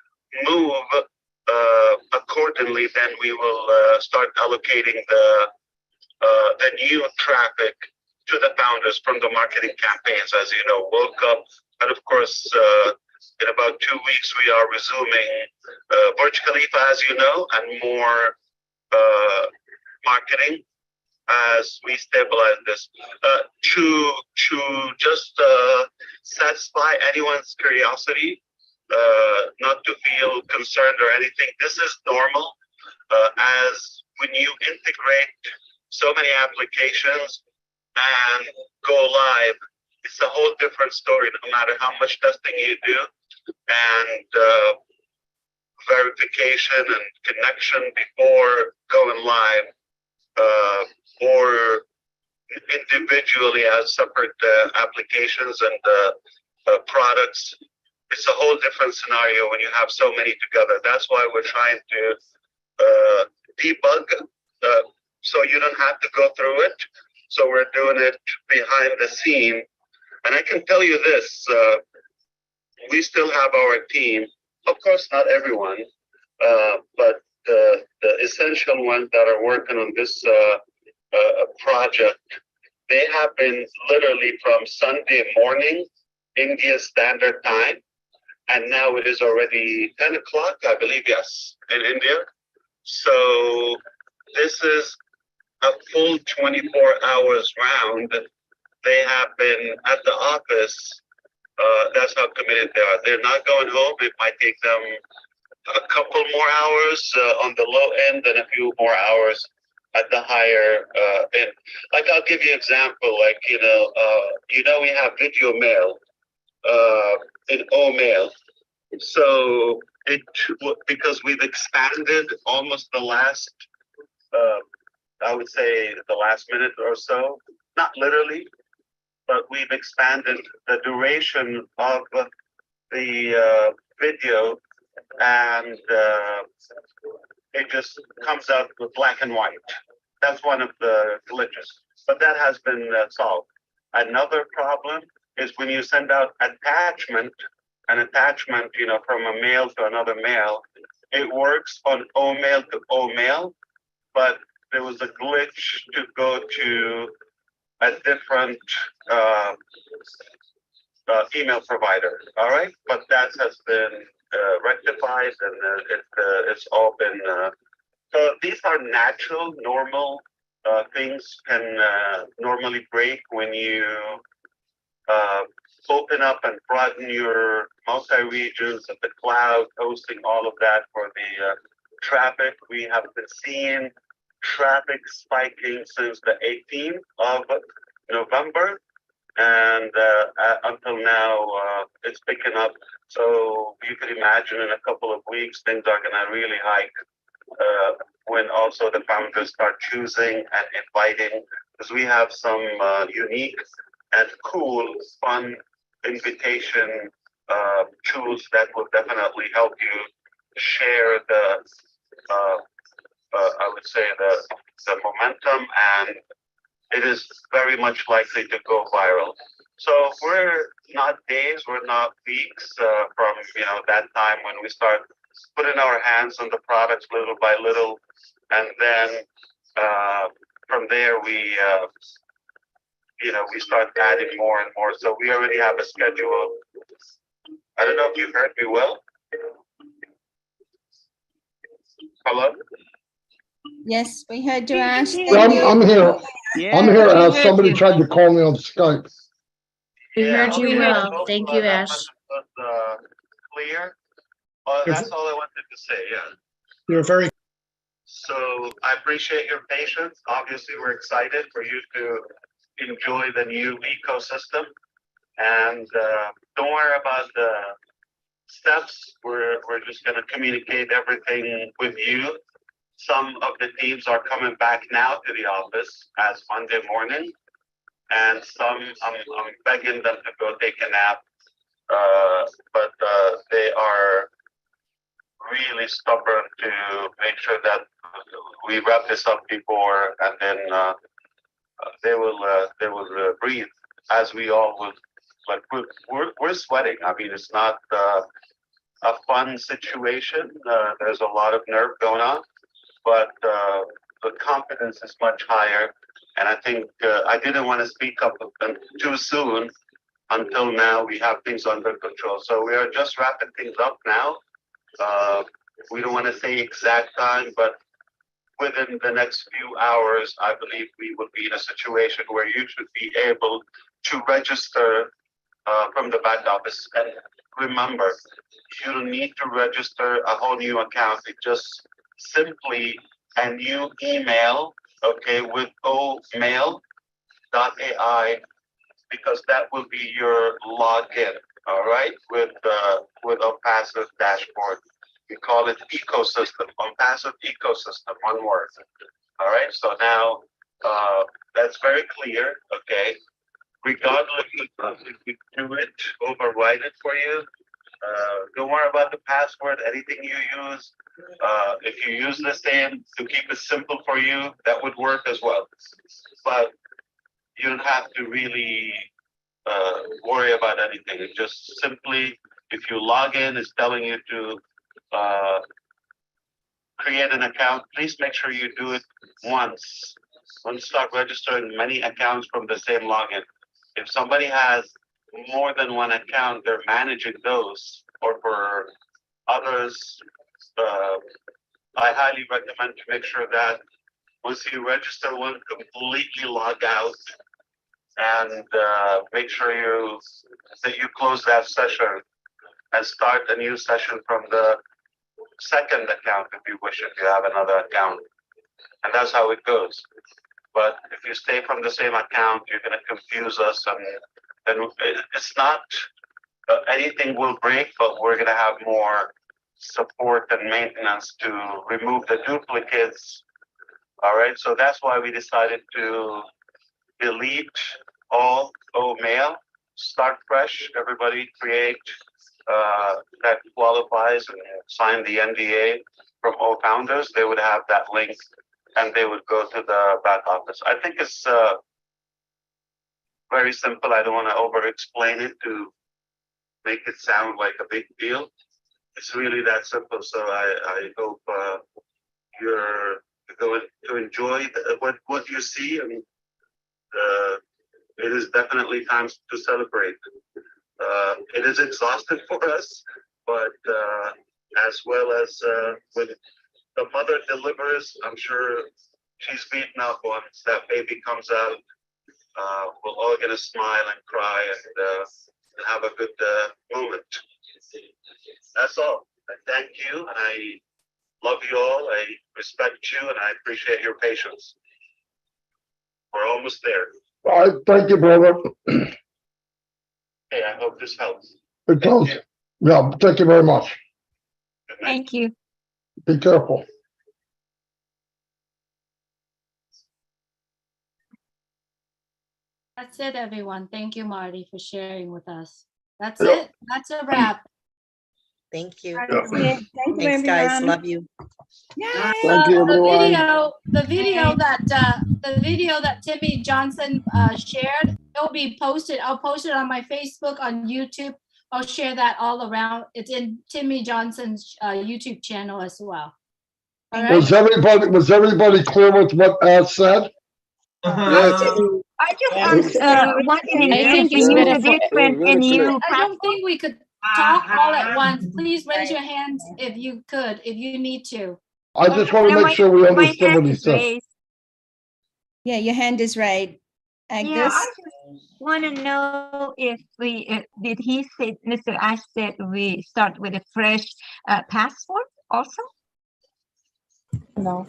move accordingly, then we will start allocating the new traffic to the founders from the marketing campaigns, as you know, World Cup. And of course, in about 2 weeks, we are resuming Burj Khalifa, as you know, and more marketing as we stabilize this. To just satisfy anyone's curiosity, not to feel concerned or anything. This is normal, as when you integrate so many applications and go live, it's a whole different story, no matter how much testing you do, and verification and connection before going live, or individually as separate applications and products. It's a whole different scenario when you have so many together. That's why we're trying to debug, so you don't have to go through it. So we're doing it behind the scene. And I can tell you this, we still have our team. Of course, not everyone, but the essential ones that are working on this project, they have been literally from Sunday morning, India Standard Time, and now it is already 10 o'clock, I believe, yes, in India. So this is a full 24 hours round. They have been at the office. That's how committed they are. They're not going home. It might take them a couple more hours on the low end and a few more hours at the higher end. Like, I'll give you an example. Like, we have video mail in O-mail. So because we've expanded almost the last, I would say the last minute or so, not literally, but we've expanded the duration of the video, and it just comes out with black and white. That's one of the glitches, but that has been solved. Another problem is when you send out an attachment, from a mail to another mail, it works on O-mail to O-mail, but there was a glitch to go to a different email provider. All right, but that has been rectified, and it's all been. So these are natural, normal things can normally break when you open up and broaden your multi-regions of the cloud, hosting all of that for the traffic. We have been seeing traffic spiking since the 18th of November, and until now it's picking up. So you could imagine in a couple of weeks things are going to really hike when also the founders start choosing and inviting, because we have some unique and cool, fun invitation tools that will definitely help you share the I would say the momentum, and it is very much likely to go viral. So we're not days, we're not weeks from that time when we start putting our hands on the products little by little, and then from there we start adding more and more. So we already have a schedule. I don't know if you heard me well. Hello? Yes, we heard you, Ash. I'm here. Yeah, I'm here. we heard Somebody you. tried to call me on Skype. We heard you okay, well. Thank you, that Ash. was clear. That's all I wanted to say, yeah. You're very. So I appreciate your patience. Obviously, we're excited for you to enjoy the new ecosystem, and don't worry about the steps. We're just going to communicate everything with you. Some of the teams are coming back now to the office as Monday morning, and some I'm begging them to go take a nap, but they are really stubborn to make sure that we wrap this up before, and then they will breathe as we all would. Like we're sweating. I mean, it's not a fun situation. There's a lot of nerve going on, but the confidence is much higher. And I think I didn't want to speak up too soon. Until now, we have things under control. So we are just wrapping things up now. We don't want to say exact time, but within the next few hours, I believe we will be in a situation where you should be able to register from the back office. And remember, you don't need to register a whole new account. It's just simply a new email, okay, with omail.ai, because that will be your login, all right, with ONPASSIVE dashboard. We call it ecosystem, ONPASSIVE ecosystem, one word. All right, so now that's very clear, okay? Regardless of if we do it, override it for you. Don't worry about the password, anything you use. If you use the same to keep it simple for you, that would work as well. But you don't have to really worry about anything. It's just simply, if you log in, it's telling you to create an account. Please make sure you do it once. Don't start registering many accounts from the same login. If somebody has more than one account, they're managing those, or for others, I highly recommend to make sure that once you register one, completely log out and make sure that you close that session and start a new session from the second account if you wish, if you have another account. And that's how it goes. But if you stay from the same account, you're going to confuse us, and it's not anything will break, but we're going to have more support and maintenance to remove the duplicates. All right, so that's why we decided to delete all mail, start fresh. Everybody create that qualifies and sign the NDA from all founders. They would have that link and they would go to the back office. I think it's very simple. I don't want to over explain it to make it sound like a big deal. It's really that simple. So I hope you're going to enjoy what you see. I mean, it is definitely time to celebrate. It is exhausting for us, but as well as when the mother delivers, I'm sure she's beaten up once that baby comes out. We're all gonna smile and cry and have a good moment. That's all. I thank you, and I love you all. I respect you, and I appreciate your patience. We're almost there. All right, thank you, brother. Hey, I hope this helps. It does. Yeah, thank you very much. Thank you. Be careful. That's it, everyone. Thank you, Marty, for sharing with us. That's it. That's a wrap. Thank you. Thank you, Thanks, guys. everyone. Love you. Thank you, everyone. The video that Timmy Johnson shared, it'll be posted. I'll post it on my Facebook, on YouTube. I'll share that all around. It's in Timmy Johnson's YouTube channel as well. All right. Was everybody clear with what Ash said? Yes. I just asked one thing. I think Can you it's do different in you? I don't think we could talk all at once. Please raise your hands if you could, if you need to. I just want to make sure we understood what he said. Yeah, your hand is raised. Agnes? Yeah, I just want to know if did he say, Mr. Ash said we start with a fresh password also? No.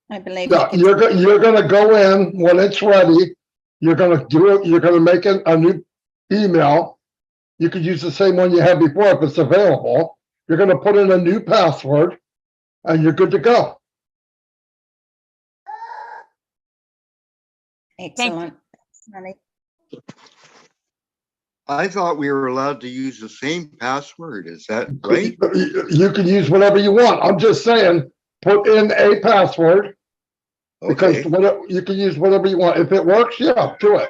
I believe Yeah, you're going to go in when it's ready. You're going to do it. You're going to make a new email. You could use the same one you had before if it's available. You're going to put in a new password and you're good to go. Excellent. I thought we were allowed to use the same password. Is that right? You can use whatever you want. I'm just saying, put in a password because you can use whatever you want. If it works, yeah, do it.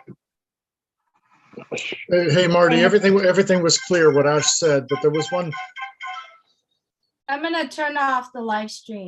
Hey, Marty, everything was clear what Ash said, but there was one. I'm going to turn off the live stream.